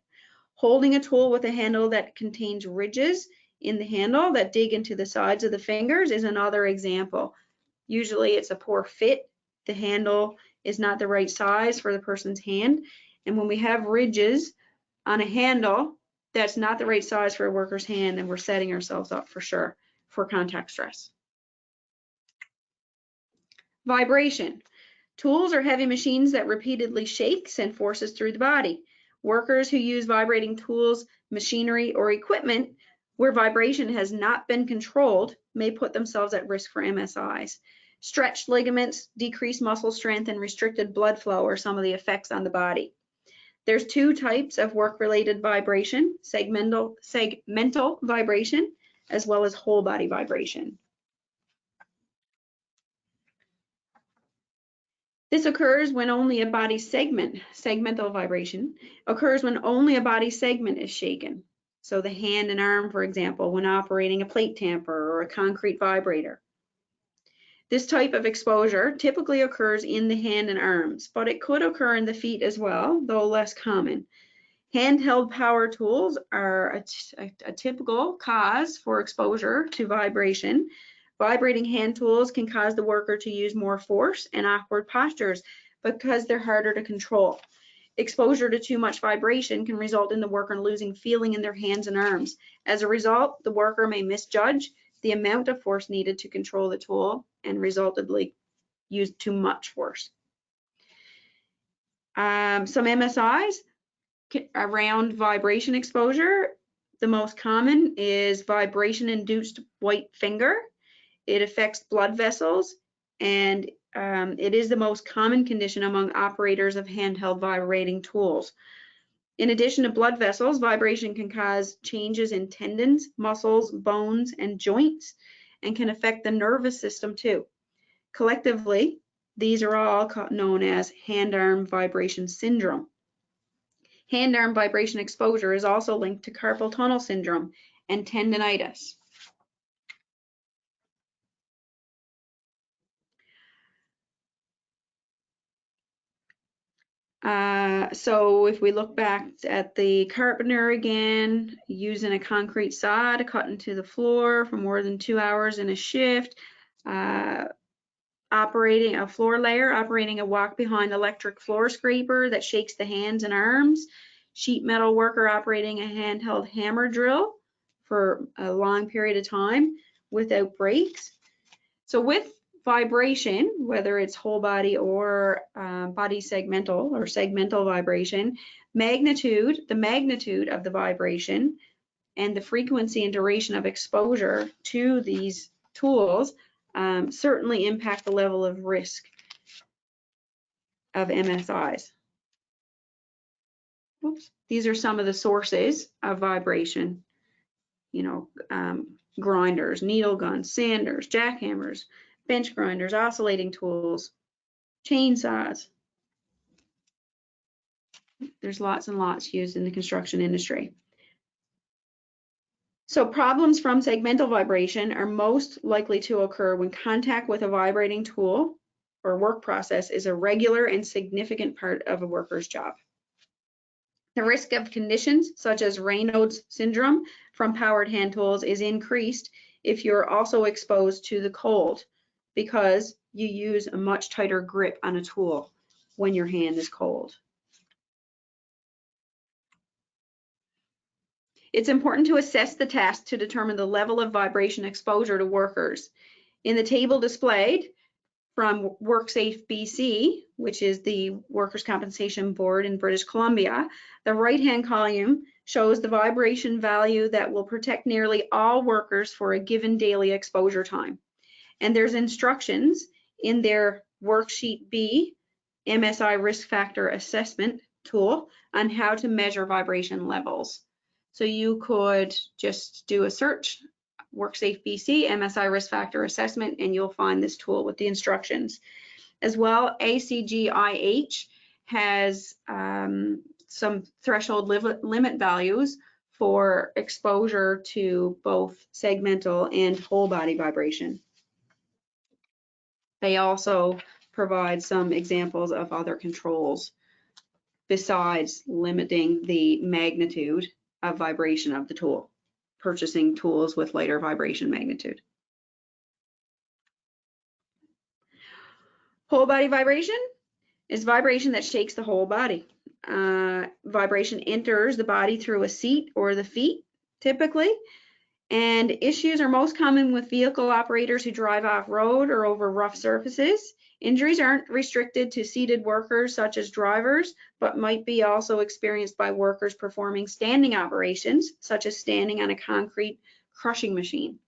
Holding a tool with a handle that contains ridges in the handle that dig into the sides of the fingers is another example. Usually it's a poor fit. The handle is not the right size for the person's hand. And when we have ridges on a handle that's not the right size for a worker's hand, then we're setting ourselves up for sure for contact stress. Vibration. Tools are heavy machines that repeatedly shake, send forces through the body. Workers who use vibrating tools, machinery, or equipment where vibration has not been controlled may put themselves at risk for MSIs. Stretched ligaments, decreased muscle strength, and restricted blood flow are some of the effects on the body. There's two types of work-related vibration, segmental vibration, as well as whole body vibration. This occurs when only a body segment, segmental vibration, occurs when only a body segment is shaken. So the hand and arm, for example, when operating a plate tamper or a concrete vibrator. This type of exposure typically occurs in the hand and arms, but it could occur in the feet as well, though less common. Handheld power tools are a typical cause for exposure to vibration. Vibrating hand tools can cause the worker to use more force and awkward postures because they're harder to control. Exposure to too much vibration can result in the worker losing feeling in their hands and arms. As a result, the worker may misjudge the amount of force needed to control the tool and resultantly use too much force. Some MSIs around vibration exposure. The most common is vibration-induced white finger. It affects blood vessels, and it is the most common condition among operators of handheld vibrating tools. In addition to blood vessels, vibration can cause changes in tendons, muscles, bones, and joints, and can affect the nervous system too. Collectively, these are all known as hand-arm vibration syndrome. Hand-arm vibration exposure is also linked to carpal tunnel syndrome and tendinitis. So if we look back at the carpenter again, using a concrete saw to cut into the floor for more than 2 hours in a shift, operating a floor layer, operating a walk-behind electric floor scraper that shakes the hands and arms, sheet metal worker operating a handheld hammer drill for a long period of time without breaks. So with vibration, whether it's whole body or body segmental or segmental vibration, the magnitude of the vibration and the frequency and duration of exposure to these tools certainly impact the level of risk of MSIs. Oops. These are some of the sources of vibration, grinders, needle guns, sanders, jackhammers, bench grinders, oscillating tools, chainsaws. There's lots and lots used in the construction industry. So problems from segmental vibration are most likely to occur when contact with a vibrating tool or work process is a regular and significant part of a worker's job. The risk of conditions such as Raynaud's syndrome from powered hand tools is increased if you're also exposed to the cold, because you use a much tighter grip on a tool when your hand is cold. It's important to assess the task to determine the level of vibration exposure to workers. In the table displayed from WorkSafe BC, which is the Workers' Compensation Board in British Columbia, the right-hand column shows the vibration value that will protect nearly all workers for a given daily exposure time. And there's instructions in their Worksheet B, MSI Risk Factor Assessment tool, on how to measure vibration levels. So you could just do a search, WorkSafe BC, MSI Risk Factor Assessment, and you'll find this tool with the instructions. As well, ACGIH has some threshold limit values for exposure to both segmental and whole body vibration. They also provide some examples of other controls besides limiting the magnitude of vibration of the tool, purchasing tools with lighter vibration magnitude. Whole body vibration is vibration that shakes the whole body. Vibration enters the body through a seat or the feet, typically, and issues are most common with vehicle operators who drive off-road or over rough surfaces. Injuries aren't restricted to seated workers such as drivers, but might be also experienced by workers performing standing operations, such as standing on a concrete crushing machine.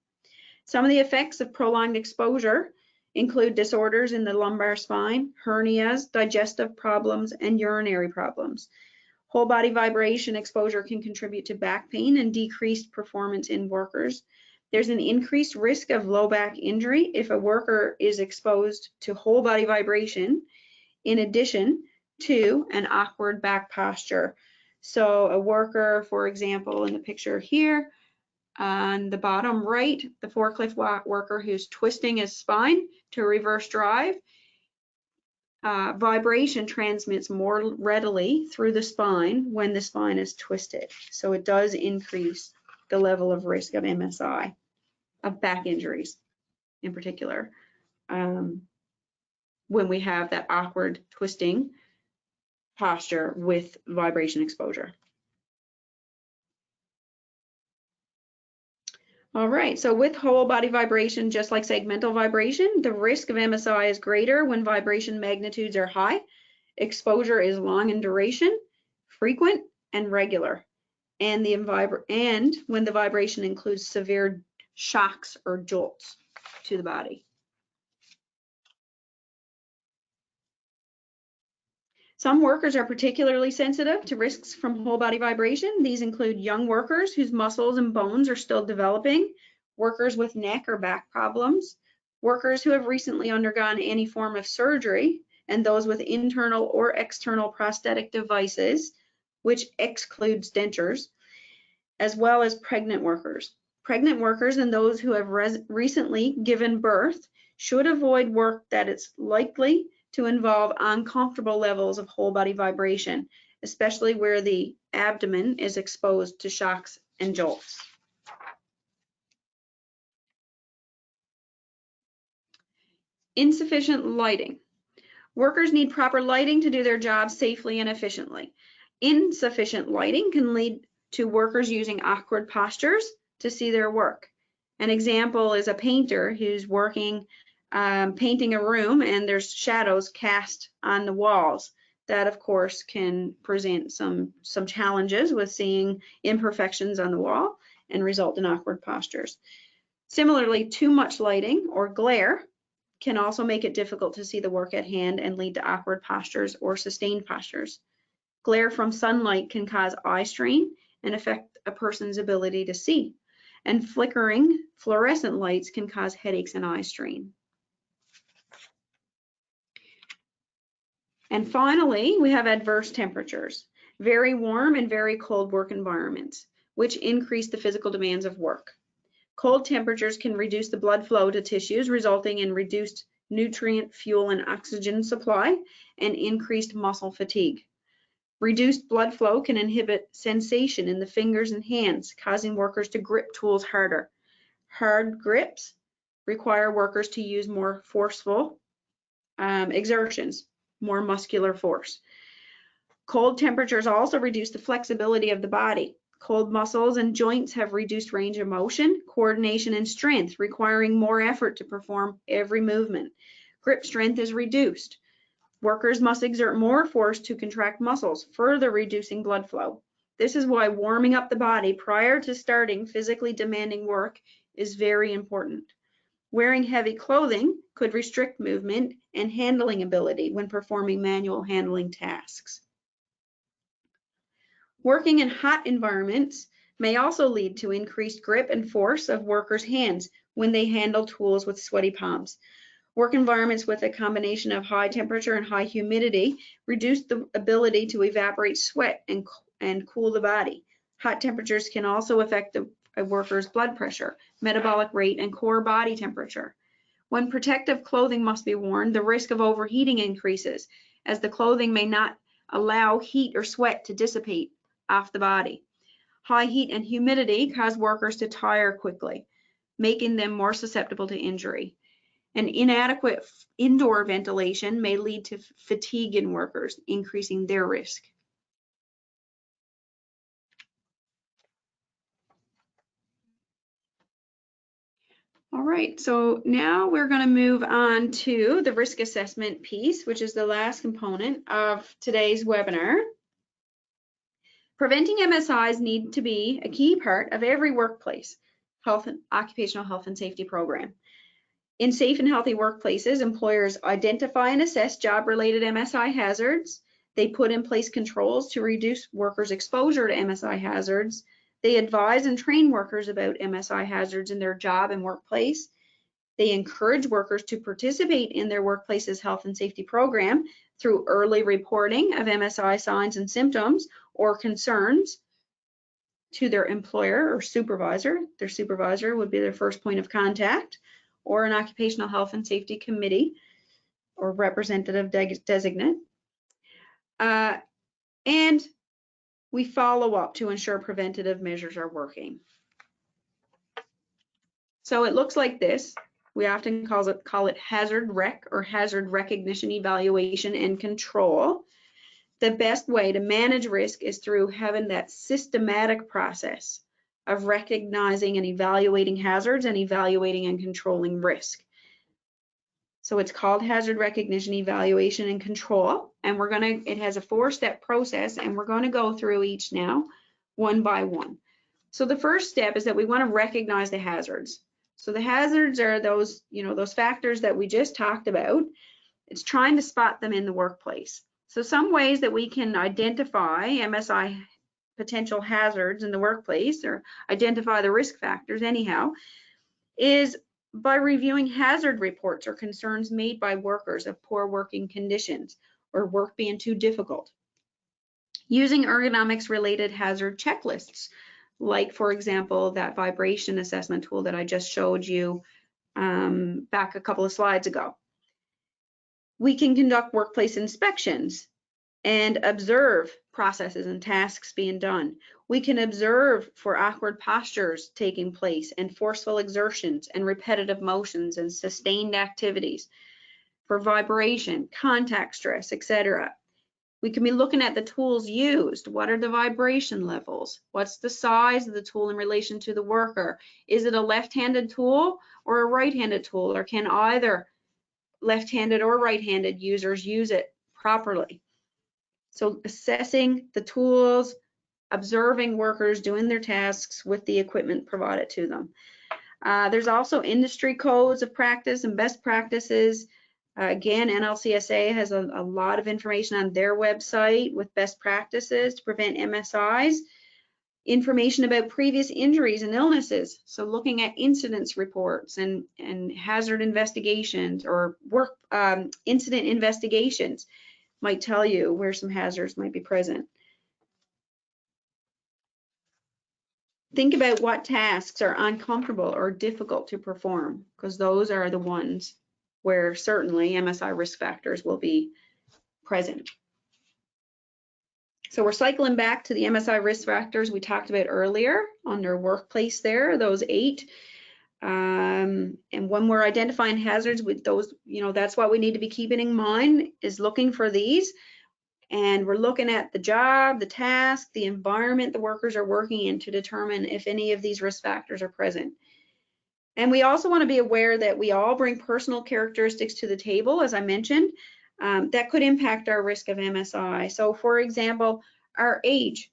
Some of the effects of prolonged exposure include disorders in the lumbar spine, hernias, digestive problems, and urinary problems. Whole body vibration exposure can contribute to back pain and decreased performance in workers. There's an increased risk of low back injury if a worker is exposed to whole body vibration, in addition to an awkward back posture. So a worker, for example, in the picture here, on the bottom right, the forklift worker who's twisting his spine to reverse drive, vibration transmits more readily through the spine when the spine is twisted. So it does increase the level of risk of MSI, of back injuries in particular, when we have that awkward twisting posture with vibration exposure. All right, so with whole body vibration, just like segmental vibration, the risk of MSI is greater when vibration magnitudes are high, exposure is long in duration, frequent, and regular, and when the vibration includes severe shocks or jolts to the body. Some workers are particularly sensitive to risks from whole body vibration. These include young workers whose muscles and bones are still developing, workers with neck or back problems, workers who have recently undergone any form of surgery, and those with internal or external prosthetic devices, which excludes dentures, as well as pregnant workers. Pregnant workers and those who have recently given birth should avoid work that is likely to involve uncomfortable levels of whole body vibration, especially where the abdomen is exposed to shocks and jolts. Insufficient lighting. Workers need proper lighting to do their jobs safely and efficiently. Insufficient lighting can lead to workers using awkward postures to see their work. An example is a painter who's working painting a room and there's shadows cast on the walls. That of course can present some challenges with seeing imperfections on the wall and result in awkward postures. Similarly, too much lighting or glare can also make it difficult to see the work at hand and lead to awkward postures or sustained postures. Glare from sunlight can cause eye strain and affect a person's ability to see. And flickering fluorescent lights can cause headaches and eye strain. And finally, we have adverse temperatures, very warm and very cold work environments, which increase the physical demands of work. Cold temperatures can reduce the blood flow to tissues, resulting in reduced nutrient, fuel, and oxygen supply and increased muscle fatigue. Reduced blood flow can inhibit sensation in the fingers and hands, causing workers to grip tools harder. Hard grips require workers to use more forceful exertions, more muscular force. Cold temperatures also reduce the flexibility of the body. Cold muscles and joints have reduced range of motion, coordination, and strength, requiring more effort to perform every movement. Grip strength is reduced. Workers must exert more force to contract muscles, further reducing blood flow. This is why warming up the body prior to starting physically demanding work is very important. Wearing heavy clothing could restrict movement and handling ability when performing manual handling tasks. Working in hot environments may also lead to increased grip and force of workers' hands when they handle tools with sweaty palms. Work environments with a combination of high temperature and high humidity reduce the ability to evaporate sweat and cool the body. Hot temperatures can also affect a worker's blood pressure, metabolic rate, and core body temperature. When protective clothing must be worn, the risk of overheating increases, as the clothing may not allow heat or sweat to dissipate off the body. High heat and humidity cause workers to tire quickly, making them more susceptible to injury. And inadequate indoor ventilation may lead to fatigue in workers, increasing their risk. All right, so now we're going to move on to the risk assessment piece, which is the last component of today's webinar. Preventing MSIs need to be a key part of every workplace occupational health and safety program. In safe and healthy workplaces, employers identify and assess job-related MSI hazards. They put in place controls to reduce workers' exposure to MSI hazards. They advise and train workers about MSI hazards in their job and workplace. They encourage workers to participate in their workplace's health and safety program through early reporting of MSI signs and symptoms or concerns to their employer or supervisor. Their supervisor would be their first point of contact, or an occupational health and safety committee or representative designate. And we follow up to ensure preventative measures are working. So it looks like this. We often call it hazard rec or hazard recognition, evaluation, and control. The best way to manage risk is through having that systematic process of recognizing and evaluating hazards and evaluating and controlling risk. So it's called hazard recognition, evaluation, and control. And it has a 4-step process, and we're going to go through each now, one by one. So the first step is that we want to recognize the hazards. So the hazards are those, those factors that we just talked about. It's trying to spot them in the workplace. So some ways that we can identify MSI potential hazards in the workplace, or identify the risk factors anyhow, is by reviewing hazard reports or concerns made by workers of poor working conditions or work being too difficult. Using ergonomics related hazard checklists, like for example, that vibration assessment tool that I just showed you back a couple of slides ago. We can conduct workplace inspections and observe processes and tasks being done. We can observe for awkward postures taking place and forceful exertions and repetitive motions and sustained activities, for vibration, contact stress, etc. We can be looking at the tools used. What are the vibration levels? What's the size of the tool in relation to the worker? Is it a left-handed tool or a right-handed tool, or can either left-handed or right-handed users use it properly? So assessing the tools, observing workers doing their tasks with the equipment provided to them. There's also industry codes of practice and best practices. Again, NLCSA has a lot of information on their website with best practices to prevent MSIs. Information about previous injuries and illnesses. So looking at incidents reports and hazard investigations or work incident investigations might tell you where some hazards might be present. Think about what tasks are uncomfortable or difficult to perform, because those are the ones where certainly MSI risk factors will be present. So we're cycling back to the MSI risk factors we talked about earlier under workplace there, those 8. And when we're identifying hazards with those, that's what we need to be keeping in mind, is looking for these. And we're looking at the job, the task, the environment the workers are working in to determine if any of these risk factors are present. And we also want to be aware that we all bring personal characteristics to the table, as I mentioned, that could impact our risk of MSI. So for example, our age,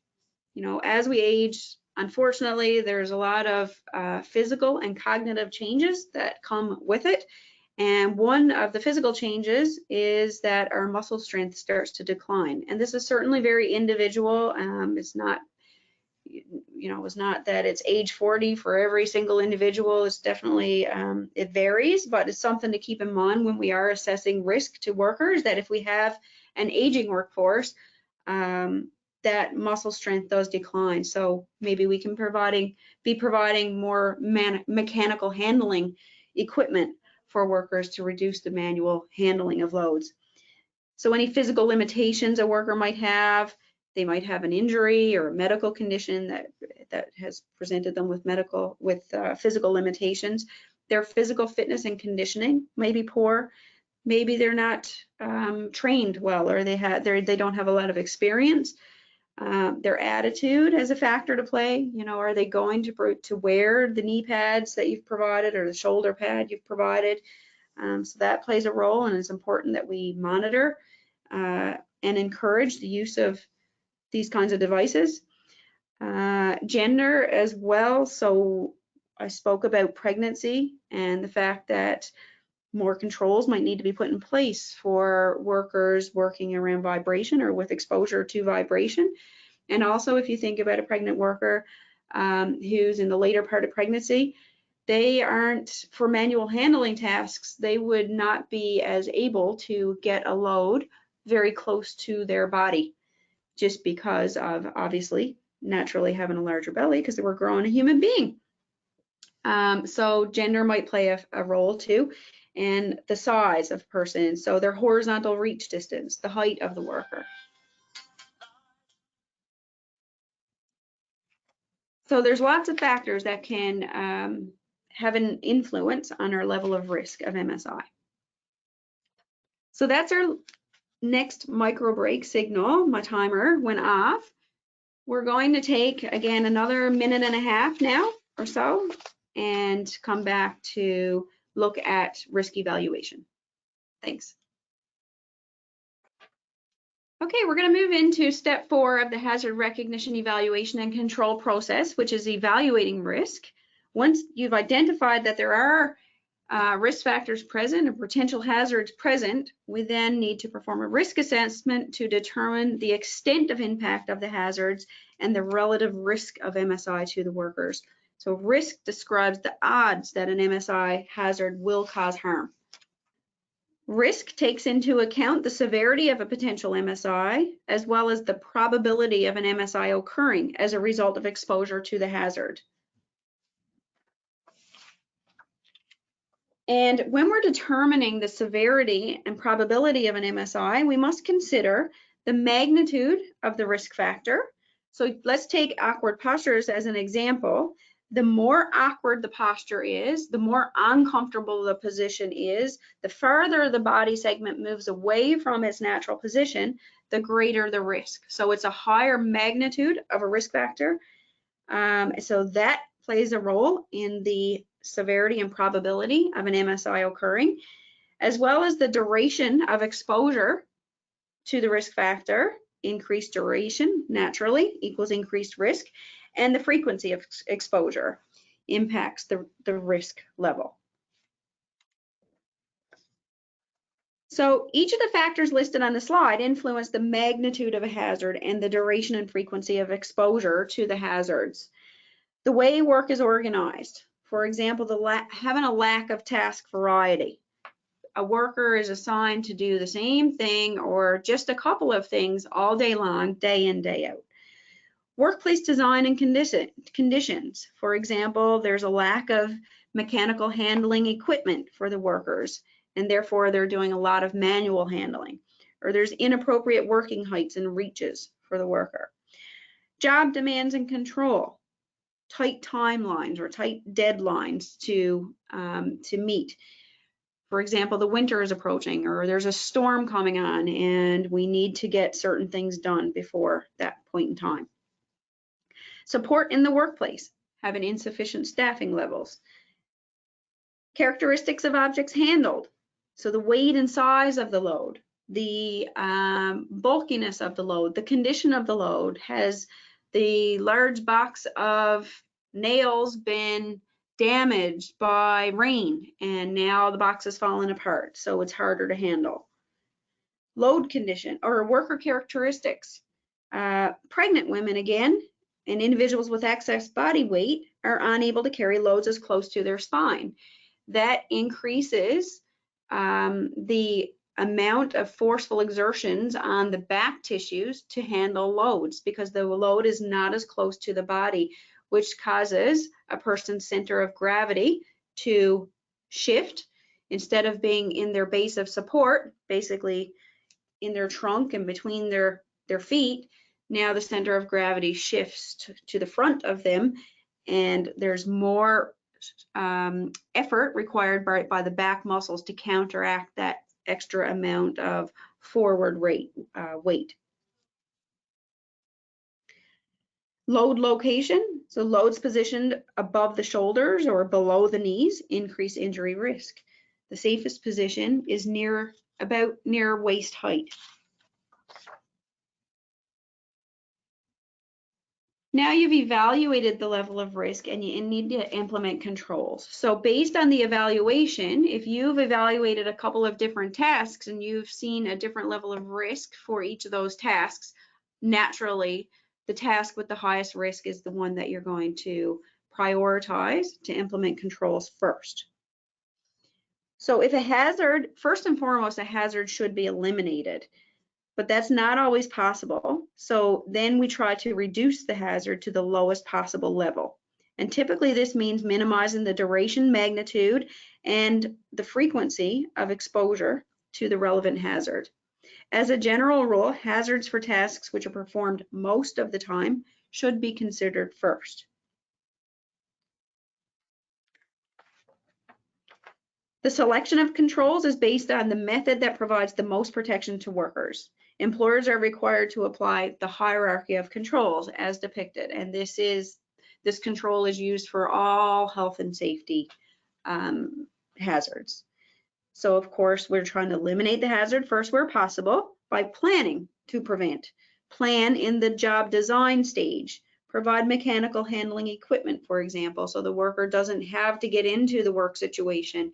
as we age, unfortunately, there's a lot of physical and cognitive changes that come with it. And one of the physical changes is that our muscle strength starts to decline. And this is certainly very individual. It's not, it's not that it's age 40 for every single individual. It's definitely, it varies, but it's something to keep in mind when we are assessing risk to workers, that if we have an aging workforce, that muscle strength does decline. So maybe we can be providing more mechanical handling equipment for workers to reduce the manual handling of loads. So any physical limitations a worker might have, they might have an injury or a medical condition that has presented them with physical limitations. Their physical fitness and conditioning may be poor. Maybe they're not trained well, or they don't have a lot of experience. Their attitude has a factor to play. You know, are they going to wear the knee pads that you've provided or the shoulder pad you've provided? So that plays a role, and it's important that we monitor and encourage the use of these kinds of devices. Gender as well. So I spoke about pregnancy and the fact that more controls might need to be put in place for workers working around vibration or with exposure to vibration. And also, if you think about a pregnant worker who's in the later part of pregnancy, they aren't, for manual handling tasks, they would not be as able to get a load very close to their body, just because of obviously naturally having a larger belly because they were growing a human being. So gender might play a role too, and the size of person, so their horizontal reach distance, the height of the worker. So there's lots of factors that can have an influence on our level of risk of MSI. So that's our next micro break signal. My timer went off. We're going to take, again, another minute and a half now or so, and come back to look at risk evaluation. Thanks. Okay, we're going to move into step 4 of the hazard recognition, evaluation, and control process, which is evaluating risk. Once you've identified that there are risk factors present or potential hazards present, we then need to perform a risk assessment to determine the extent of impact of the hazards and the relative risk of MSI to the workers. So risk describes the odds that an MSI hazard will cause harm. Risk takes into account the severity of a potential MSI, as well as the probability of an MSI occurring as a result of exposure to the hazard. And when we're determining the severity and probability of an MSI, we must consider the magnitude of the risk factor. So let's take awkward postures as an example. The more awkward the posture is, the more uncomfortable the position is, the farther the body segment moves away from its natural position, the greater the risk. So it's a higher magnitude of a risk factor. So that plays a role in the severity and probability of an MSI occurring, as well as the duration of exposure to the risk factor. Increased duration naturally equals increased risk, and the frequency of exposure impacts the risk level. So each of the factors listed on the slide influence the magnitude of a hazard and the duration and frequency of exposure to the hazards. The way work is organized, for example, having a lack of task variety. A worker is assigned to do the same thing or just a couple of things all day long, day in, day out. Workplace design and conditions. For example, there's a lack of mechanical handling equipment for the workers, and therefore they're doing a lot of manual handling. Or there's inappropriate working heights and reaches for the worker. Job demands and control. Tight timelines or tight deadlines to meet. For example, the winter is approaching, or there's a storm coming on and we need to get certain things done before that point in time. Support in the workplace, having insufficient staffing levels. Characteristics of objects handled, so the weight and size of the load, the bulkiness of the load, the condition of the load. Has the large box of nails been damaged by rain and now the box is falling apart, so it's harder to handle? Load condition or worker characteristics. Pregnant women, again, and individuals with excess body weight are unable to carry loads as close to their spine. That increases the amount of forceful exertions on the back tissues to handle loads because the load is not as close to the body, which causes a person's center of gravity to shift. Instead of being in their base of support, basically in their trunk and between their feet, now the center of gravity shifts to the front of them, and there's more effort required by the back muscles to counteract that extra amount of forward weight. Load location, so loads positioned above the shoulders or below the knees increase injury risk. The safest position is near waist height. Now you've evaluated the level of risk and you need to implement controls. So based on the evaluation, if you've evaluated a couple of different tasks and you've seen a different level of risk for each of those tasks, naturally, the task with the highest risk is the one that you're going to prioritize to implement controls first. So if a hazard, first and foremost, a hazard should be eliminated. But that's not always possible. So then we try to reduce the hazard to the lowest possible level. And typically this means minimizing the duration, magnitude, and the frequency of exposure to the relevant hazard. As a general rule, hazards for tasks which are performed most of the time should be considered first. The selection of controls is based on the method that provides the most protection to workers. Employers are required to apply the hierarchy of controls as depicted, and this control is used for all health and safety hazards. So of course, we're trying to eliminate the hazard first where possible by planning to prevent. Plan in the job design stage. Provide mechanical handling equipment, for example, so the worker doesn't have to get into the work situation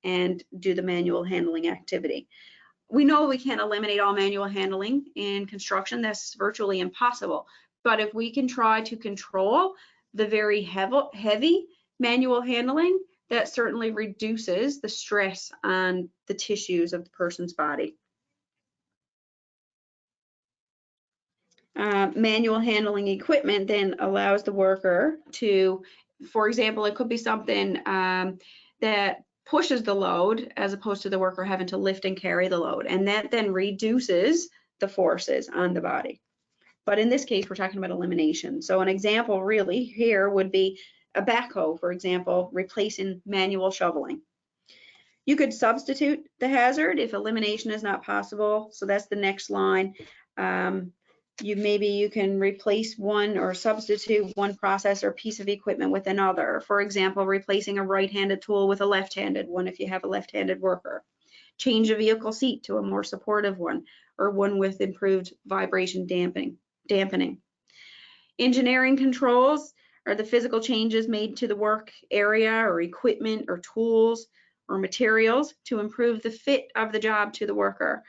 and do the manual handling activity. We know we can't eliminate all manual handling in construction. That's virtually impossible. But if we can try to control the very heavy manual handling, that certainly reduces the stress on the tissues of the person's body. Manual handling equipment then allows the worker to, for example, it could be something that pushes the load as opposed to the worker having to lift and carry the load, and that then reduces the forces on the body. But in this case, we're talking about elimination. So an example really here would be a backhoe, for example, replacing manual shoveling. You could substitute the hazard if elimination is not possible. So that's the next line. Maybe you can replace one or substitute one process or piece of equipment with another. For example, replacing a right-handed tool with a left-handed one if you have a left-handed worker. Change a vehicle seat to a more supportive one or one with improved vibration dampening. Engineering controls are the physical changes made to the work area or equipment or tools or materials to improve the fit of the job to the worker.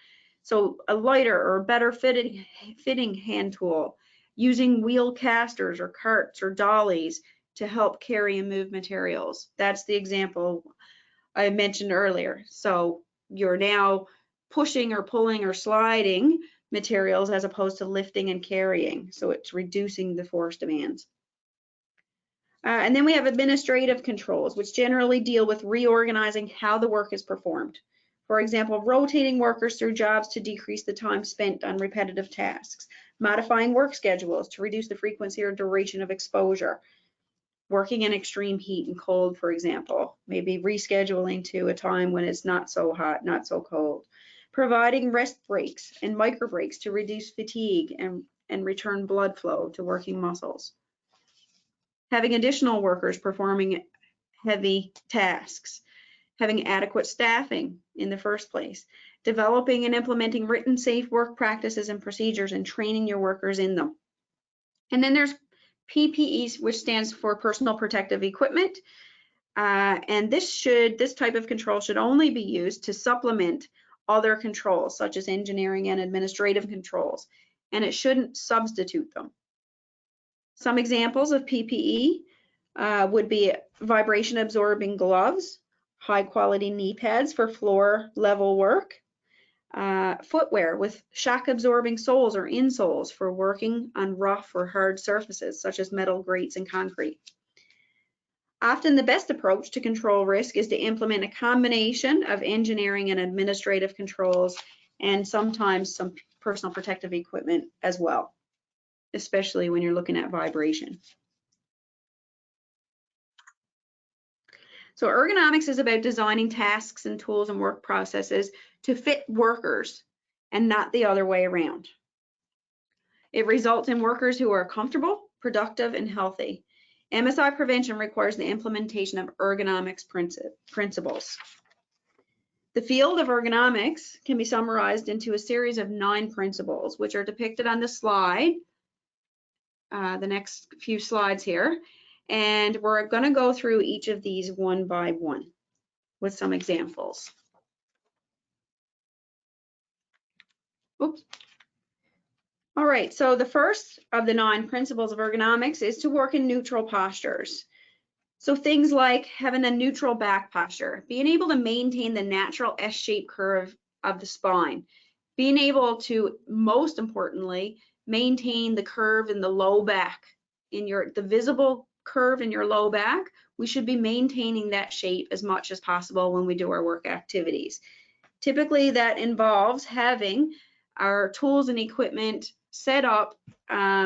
So a lighter or better fitting hand tool, using wheel casters or carts or dollies to help carry and move materials. That's the example I mentioned earlier. So you're now pushing or pulling or sliding materials as opposed to lifting and carrying. So it's reducing the force demands. And then we have administrative controls, which generally deal with reorganizing how the work is performed. For example, rotating workers through jobs to decrease the time spent on repetitive tasks, modifying work schedules to reduce the frequency or duration of exposure, working in extreme heat and cold, for example, maybe rescheduling to a time when it's not so hot, not so cold, providing rest breaks and micro breaks to reduce fatigue and return blood flow to working muscles, having additional workers performing heavy tasks, having adequate staffing in the first place, developing and implementing written safe work practices and procedures and training your workers in them. And then there's PPE, which stands for personal protective equipment. And this type of control should only be used to supplement other controls, such as engineering and administrative controls, and it shouldn't substitute them. Some examples of PPE would be vibration absorbing gloves, high quality knee pads for floor level work, footwear with shock absorbing soles or insoles for working on rough or hard surfaces such as metal grates and concrete. Often the best approach to control risk is to implement a combination of engineering and administrative controls and sometimes some personal protective equipment as well, especially when you're looking at vibration. So ergonomics is about designing tasks and tools and work processes to fit workers and not the other way around. It results in workers who are comfortable, productive, and healthy. MSI prevention requires the implementation of ergonomics principles. The field of ergonomics can be summarized into a series of 9 principles, which are depicted on the slide, the next few slides here. And we're going to go through each of these one by one with some examples. Oops. All right, so the first of the 9 principles of ergonomics is to work in neutral postures. So things like having a neutral back posture, being able to maintain the natural S-shaped curve of the spine, being able to, most importantly, maintain the curve in the low back, the visible curve in your low back. We should be maintaining that shape as much as possible when we do our work activities. Typically, that involves having our tools and equipment set up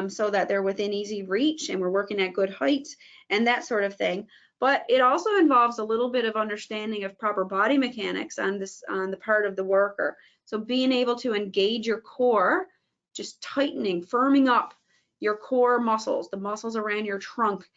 so that they're within easy reach and we're working at good heights and that sort of thing. But it also involves a little bit of understanding of proper body mechanics on the part of the worker. So being able to engage your core, just tightening, firming up your core muscles, the muscles around your trunk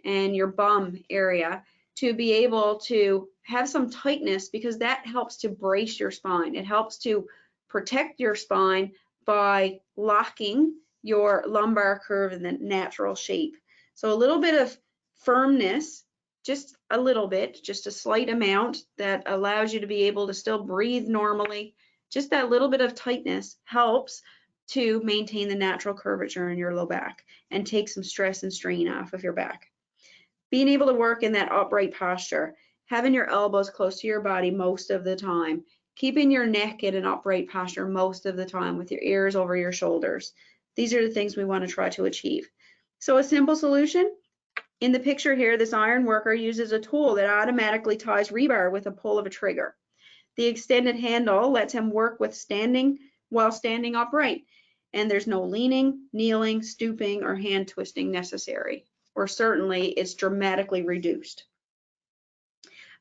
and your bum area, to be able to have some tightness, because that helps to brace your spine. It helps to protect your spine by locking your lumbar curve in the natural shape. So a little bit of firmness, just a little bit, just a slight amount that allows you to be able to still breathe normally. Just that little bit of tightness helps to maintain the natural curvature in your low back and take some stress and strain off of your back. Being able to work in that upright posture, having your elbows close to your body most of the time, keeping your neck in an upright posture most of the time with your ears over your shoulders. These are the things we want to try to achieve. So a simple solution, in the picture here, this iron worker uses a tool that automatically ties rebar with a pull of a trigger. The extended handle lets him work while standing upright, and there's no leaning, kneeling, stooping, or hand twisting necessary, or certainly it's dramatically reduced.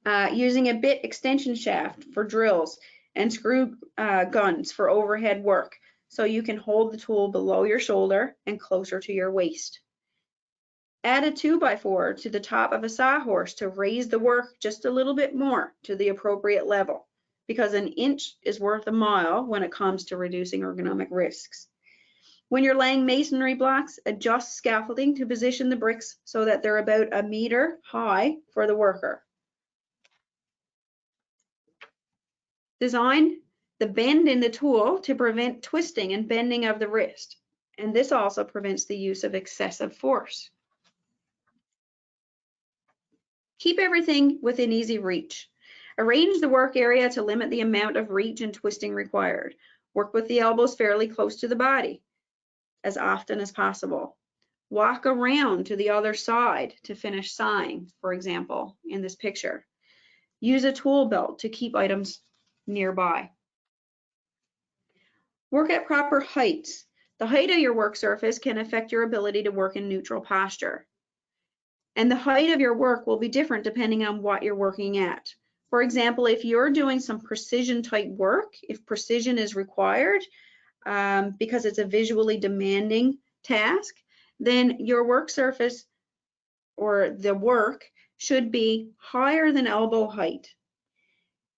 Using a bit extension shaft for drills and screw guns for overhead work, so you can hold the tool below your shoulder and closer to your waist. Add a 2x4 to the top of a sawhorse to raise the work just a little bit more to the appropriate level, because an inch is worth a mile when it comes to reducing ergonomic risks. When you're laying masonry blocks, adjust scaffolding to position the bricks so that they're about 1 meter high for the worker. Design the bend in the tool to prevent twisting and bending of the wrist, and this also prevents the use of excessive force. Keep everything within easy reach. Arrange the work area to limit the amount of reach and twisting required. Work with the elbows fairly close to the body as often as possible. Walk around to the other side to finish sawing, for example, in this picture. Use a tool belt to keep items nearby. Work at proper heights. The height of your work surface can affect your ability to work in neutral posture. And the height of your work will be different depending on what you're working at. For example, if you're doing some precision type work, if precision is required because it's a visually demanding task, then your work surface or the work should be higher than elbow height.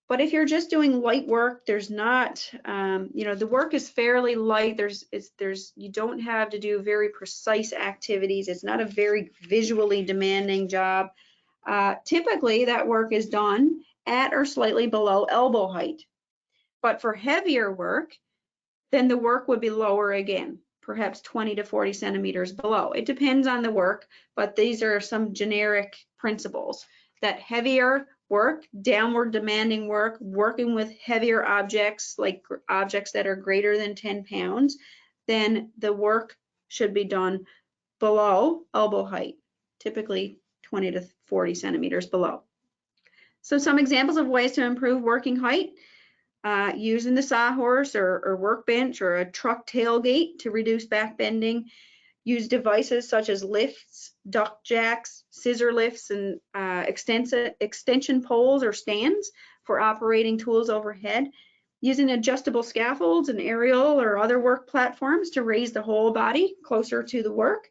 But if you're just doing light work, there's not, the work is fairly light. You don't have to do very precise activities. It's not a very visually demanding job. Typically, that work is done at or slightly below elbow height. But for heavier work, then the work would be lower again, perhaps 20 to 40 centimeters below. It depends on the work, but these are some generic principles that heavier work, downward demanding work, working with heavier objects, like objects that are greater than 10 pounds, then the work should be done below elbow height, typically 20 to 40 centimeters below. So some examples of ways to improve working height, using the sawhorse or workbench or a truck tailgate to reduce back bending, Use devices such as lifts, duck jacks, scissor lifts, and extension poles or stands for operating tools overhead. Using adjustable scaffolds and aerial or other work platforms to raise the whole body closer to the work.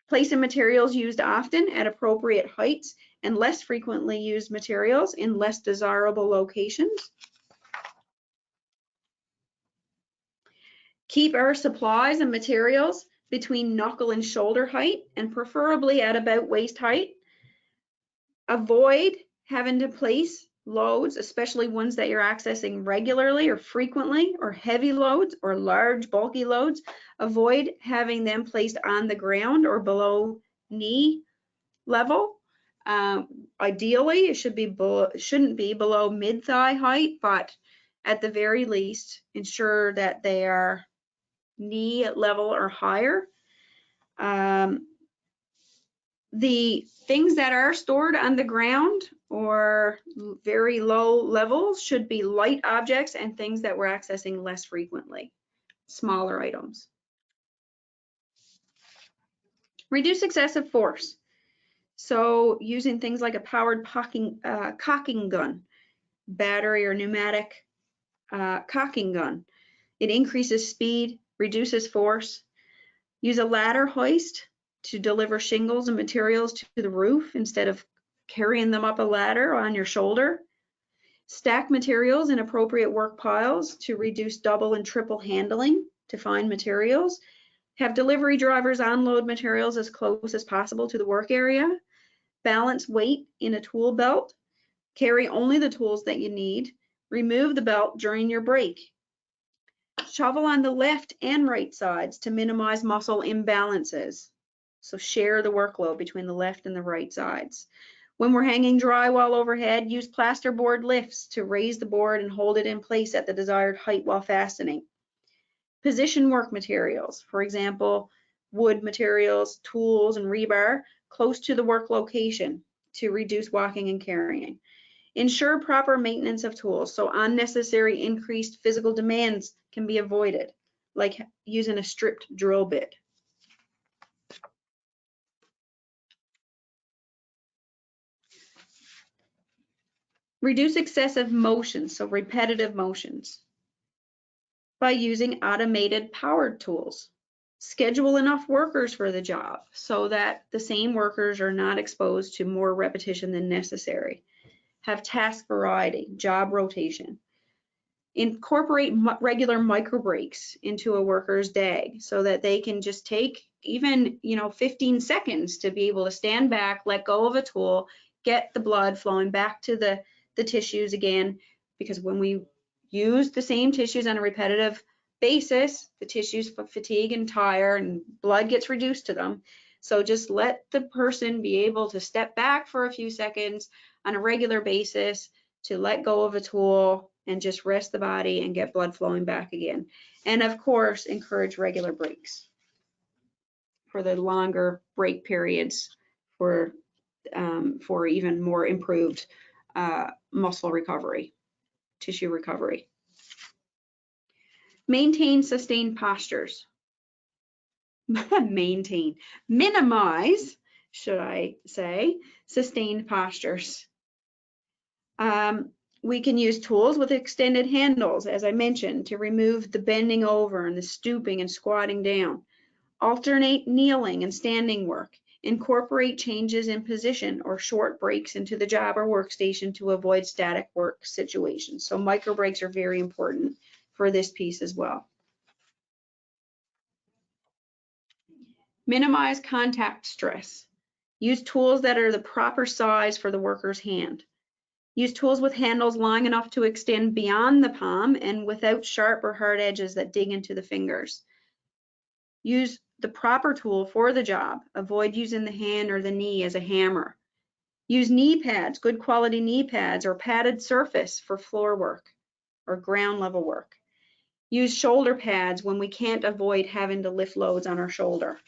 Placing materials used often at appropriate heights and less frequently used materials in less desirable locations. Keep our supplies and materials between knuckle and shoulder height and preferably at about waist height. Avoid having to place loads, especially ones that you're accessing regularly or frequently, or heavy loads or large bulky loads. Avoid having them placed on the ground or below knee level. Ideally, it shouldn't be below mid-thigh height, but at the very least, ensure that they are knee level or higher. The things that are stored on the ground or very low levels should be light objects and things that we're accessing less frequently, smaller items. Reduce excessive force. So using things like a powered cocking gun, battery or pneumatic cocking gun. It increases speed, reduces force. Use a ladder hoist to deliver shingles and materials to the roof instead of carrying them up a ladder on your shoulder. Stack materials in appropriate work piles to reduce double and triple handling to find materials. Have delivery drivers unload materials as close as possible to the work area. Balance weight in a tool belt. Carry only the tools that you need. Remove the belt during your break. Shovel on the left and right sides to minimize muscle imbalances. So share the workload between the left and the right sides. When we're hanging drywall overhead, use plasterboard lifts to raise the board and hold it in place at the desired height while fastening. Position work materials, for example, wood materials, tools, and rebar close to the work location to reduce walking and carrying. Ensure proper maintenance of tools, so unnecessary increased physical demands can be avoided, like using a stripped drill bit. Reduce excessive motions, so repetitive motions, by using automated powered tools. Schedule enough workers for the job so that the same workers are not exposed to more repetition than necessary. Have task variety, job rotation. Incorporate regular micro breaks into a worker's day so that they can just take even 15 seconds to be able to stand back, let go of a tool, get the blood flowing back to the tissues again, because when we use the same tissues on a repetitive basis, the tissues fatigue and tire and blood gets reduced to them. So just let the person be able to step back for a few seconds on a regular basis to let go of a tool and just rest the body and get blood flowing back again. And of course, encourage regular breaks for the longer break periods for even more improved muscle recovery, tissue recovery. Maintain sustained postures. Minimize, should I say, sustained postures. We can use tools with extended handles, as I mentioned, to remove the bending over and the stooping and squatting down. Alternate kneeling and standing work. Incorporate changes in position or short breaks into the job or workstation to avoid static work situations. So micro breaks are very important for this piece as well. Minimize contact stress. Use tools that are the proper size for the worker's hand. Use tools with handles long enough to extend beyond the palm and without sharp or hard edges that dig into the fingers. Use the proper tool for the job. Avoid using the hand or the knee as a hammer. Use knee pads, good quality knee pads or padded surface for floor work or ground level work. Use shoulder pads when we can't avoid having to lift loads on our shoulder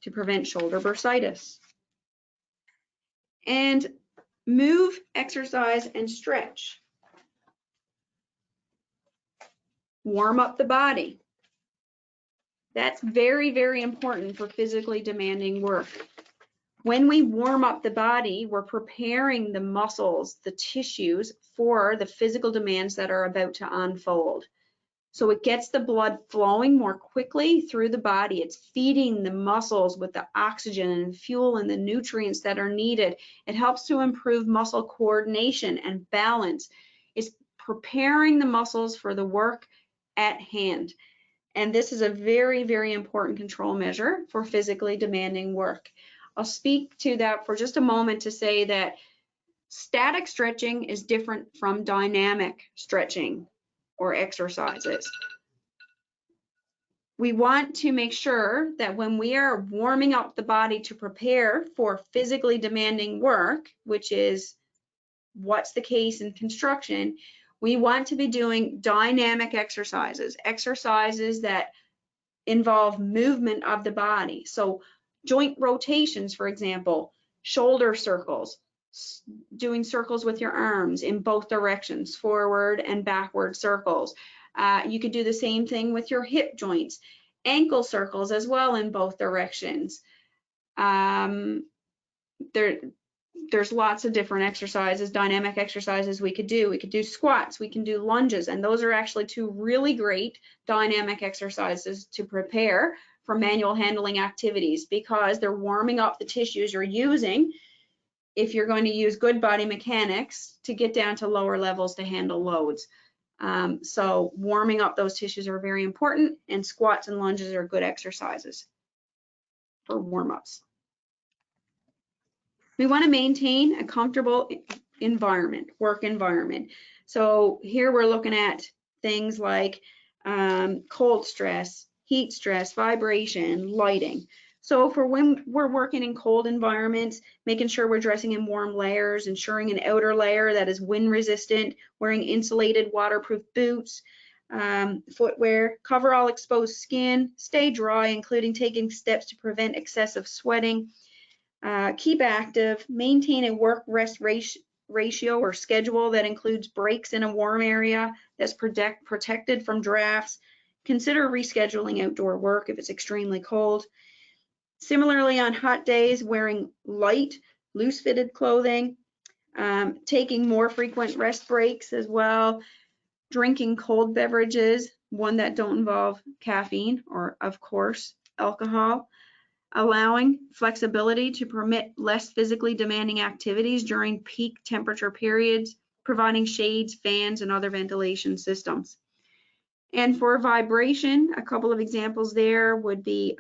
to prevent shoulder bursitis. And move, exercise, and stretch. Warm up the body. That's very, very important for physically demanding work. When we warm up the body, we're preparing the muscles, the tissues for the physical demands that are about to unfold. So it gets the blood flowing more quickly through the body. It's feeding the muscles with the oxygen and fuel and the nutrients that are needed. It helps to improve muscle coordination and balance. It's preparing the muscles for the work at hand. And this is a very, very important control measure for physically demanding work. I'll speak to that for just a moment to say that static stretching is different from dynamic stretching or exercises. We want to make sure that when we are warming up the body to prepare for physically demanding work, which is what's the case in construction, we want to be doing dynamic exercises, exercises that involve movement of the body. So joint rotations, for example, shoulder circles, doing circles with your arms in both directions, forward and backward circles. You could do the same thing with your hip joints, ankle circles as well in both directions. There's lots of different exercises, dynamic exercises we could do. We could do squats, we can do lunges, and those are actually two really great dynamic exercises to prepare for manual handling activities because they're warming up the tissues you're using if you're going to use good body mechanics to get down to lower levels to handle loads. So warming up those tissues are very important, and squats and lunges are good exercises for warm-ups. We want to maintain a comfortable environment, work environment. So here we're looking at things like cold stress, heat stress, vibration, lighting. So for when we're working in cold environments, making sure we're dressing in warm layers, ensuring an outer layer that is wind resistant, wearing insulated waterproof boots, footwear, cover all exposed skin, stay dry, including taking steps to prevent excessive sweating. Keep active, maintain a work-rest ratio or schedule that includes breaks in a warm area that's protected from drafts. Consider rescheduling outdoor work if it's extremely cold. Similarly, on hot days, wearing light, loose-fitted clothing, taking more frequent rest breaks as well, drinking cold beverages, one that don't involve caffeine or, of course, alcohol. Allowing flexibility to permit less physically demanding activities during peak temperature periods, providing shades, fans, and other ventilation systems. And for vibration, a couple of examples there would be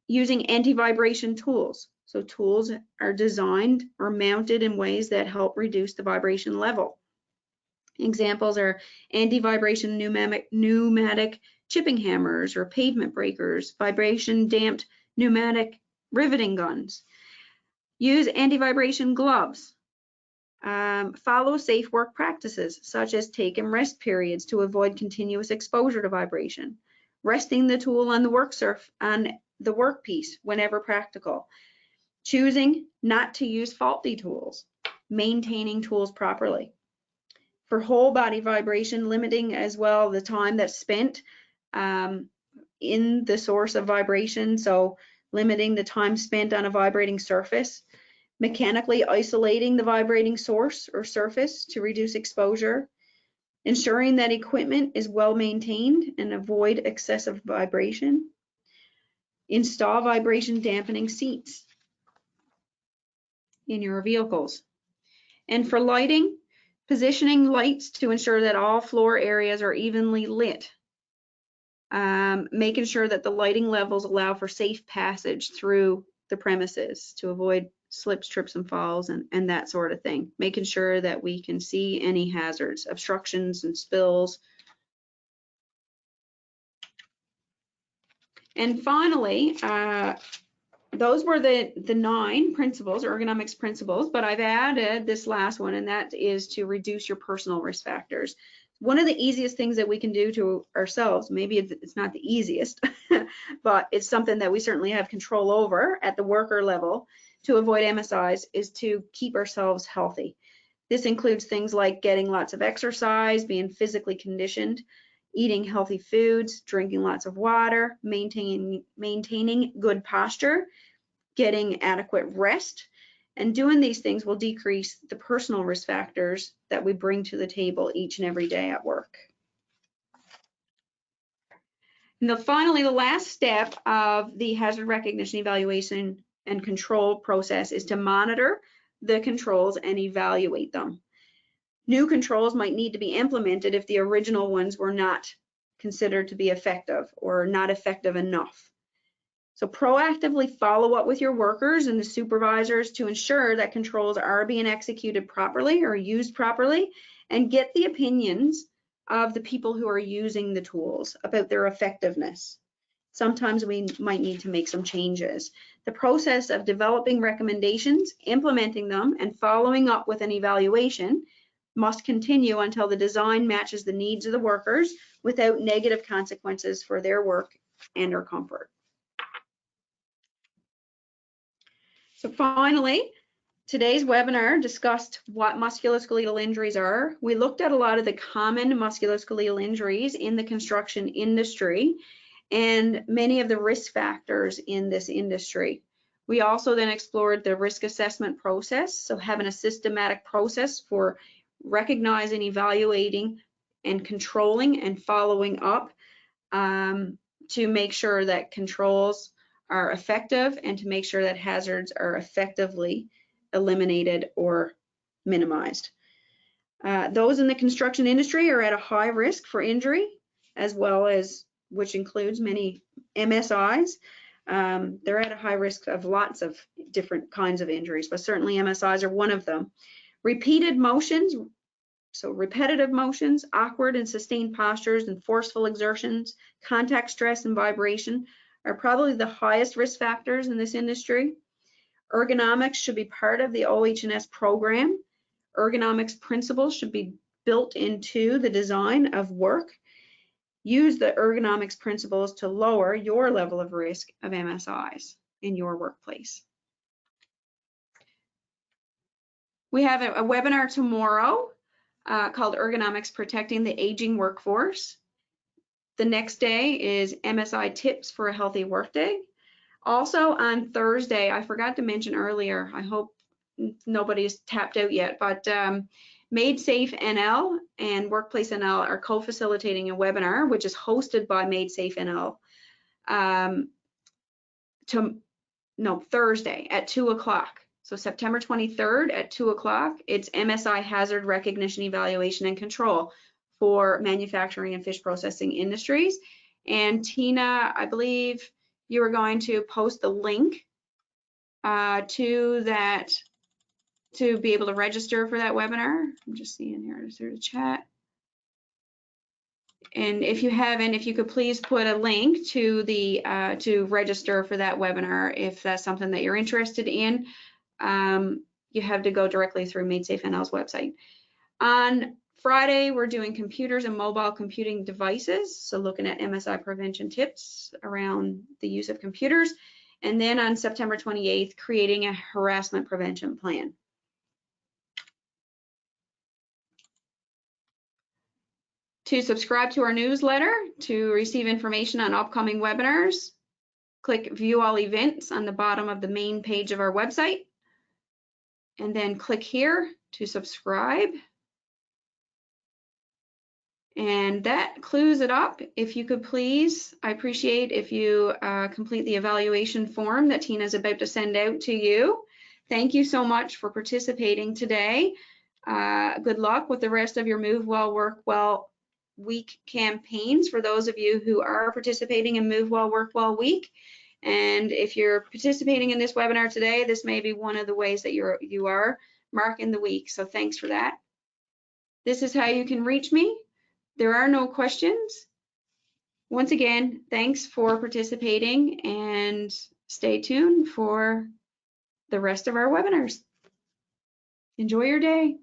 using anti-vibration tools. So tools are designed or mounted in ways that help reduce the vibration level. Examples are anti-vibration pneumatic chipping hammers or pavement breakers, vibration damped pneumatic riveting guns. Use anti-vibration gloves. Follow safe work practices such as take and rest periods to avoid continuous exposure to vibration. Resting the tool on the workpiece whenever practical. Choosing not to use faulty tools. Maintaining tools properly. For whole body vibration, limiting as well the time that's spent in the source of vibration, so limiting the time spent on a vibrating surface, mechanically isolating the vibrating source or surface to reduce exposure, ensuring that equipment is well maintained and avoid excessive vibration, install vibration dampening seats in your vehicles. And for lighting, positioning lights to ensure that all floor areas are evenly lit. Making sure that the lighting levels allow for safe passage through the premises to avoid slips, trips, and falls and that sort of thing. Making sure that we can see any hazards, obstructions, and spills. And finally, those were the 9 principles, ergonomics principles, but I've added this last one, and that is to reduce your personal risk factors. One of the easiest things that we can do to ourselves, maybe it's not the easiest, but it's something that we certainly have control over at the worker level to avoid MSIs, is to keep ourselves healthy. This includes things like getting lots of exercise, being physically conditioned, eating healthy foods, drinking lots of water, maintaining good posture, getting adequate rest, and doing these things will decrease the personal risk factors that we bring to the table each and every day at work. And finally, the last step of the hazard recognition, evaluation, and control process is to monitor the controls and evaluate them. New controls might need to be implemented if the original ones were not considered to be effective or not effective enough. So proactively follow up with your workers and the supervisors to ensure that controls are being executed properly or used properly, and get the opinions of the people who are using the tools about their effectiveness. Sometimes we might need to make some changes. The process of developing recommendations, implementing them, and following up with an evaluation must continue until the design matches the needs of the workers without negative consequences for their work and their comfort. So finally, today's webinar discussed what musculoskeletal injuries are. We looked at a lot of the common musculoskeletal injuries in the construction industry and many of the risk factors in this industry. We also then explored the risk assessment process, so having a systematic process for recognizing, evaluating, and controlling and following up to make sure that controls are effective and to make sure that hazards are effectively eliminated or minimized. Those in the construction industry are at a high risk for injury, as well as, which includes many MSIs. They're at a high risk of lots of different kinds of injuries, but certainly MSIs are one of them. Repeated motions, so repetitive motions, awkward and sustained postures, and forceful exertions, contact stress and vibration are probably the highest risk factors in this industry. Ergonomics should be part of the OH&S program. Ergonomics principles should be built into the design of work. Use the ergonomics principles to lower your level of risk of MSIs in your workplace. We have a webinar tomorrow called Ergonomics Protecting the Aging Workforce. The next day is MSI Tips for a Healthy Workday. Also on Thursday, I forgot to mention earlier, I hope nobody's tapped out yet, but MadeSafeNL and WorkplaceNL are co-facilitating a webinar, which is hosted by MadeSafeNL Thursday at 2 o'clock. So September 23rd at 2 o'clock, it's MSI Hazard Recognition, Evaluation, and Control for manufacturing and fish processing industries. And Tina, I believe you are going to post the link to that to be able to register for that webinar. I'm just seeing here through the chat. And if you haven't, if you could please put a link to the to register for that webinar if that's something that you're interested in. You have to go directly through MadeSafeNL's website. On Friday, we're doing computers and mobile computing devices, so looking at MSI prevention tips around the use of computers. And then on September 28th, creating a harassment prevention plan. To subscribe to our newsletter, to receive information on upcoming webinars, click View All Events on the bottom of the main page of our website, and then click here to subscribe. And that clues it up. If you could please, I appreciate if you complete the evaluation form that Tina's about to send out to you. Thank you so much for participating today. Good luck with the rest of your Move Well, Work Well Week campaigns for those of you who are participating in Move Well, Work Well Week. And if you're participating in this webinar today, this may be one of the ways that you are marking the week. So thanks for that. This is how you can reach me. There are no questions. Once again, thanks for participating and stay tuned for the rest of our webinars. Enjoy your day.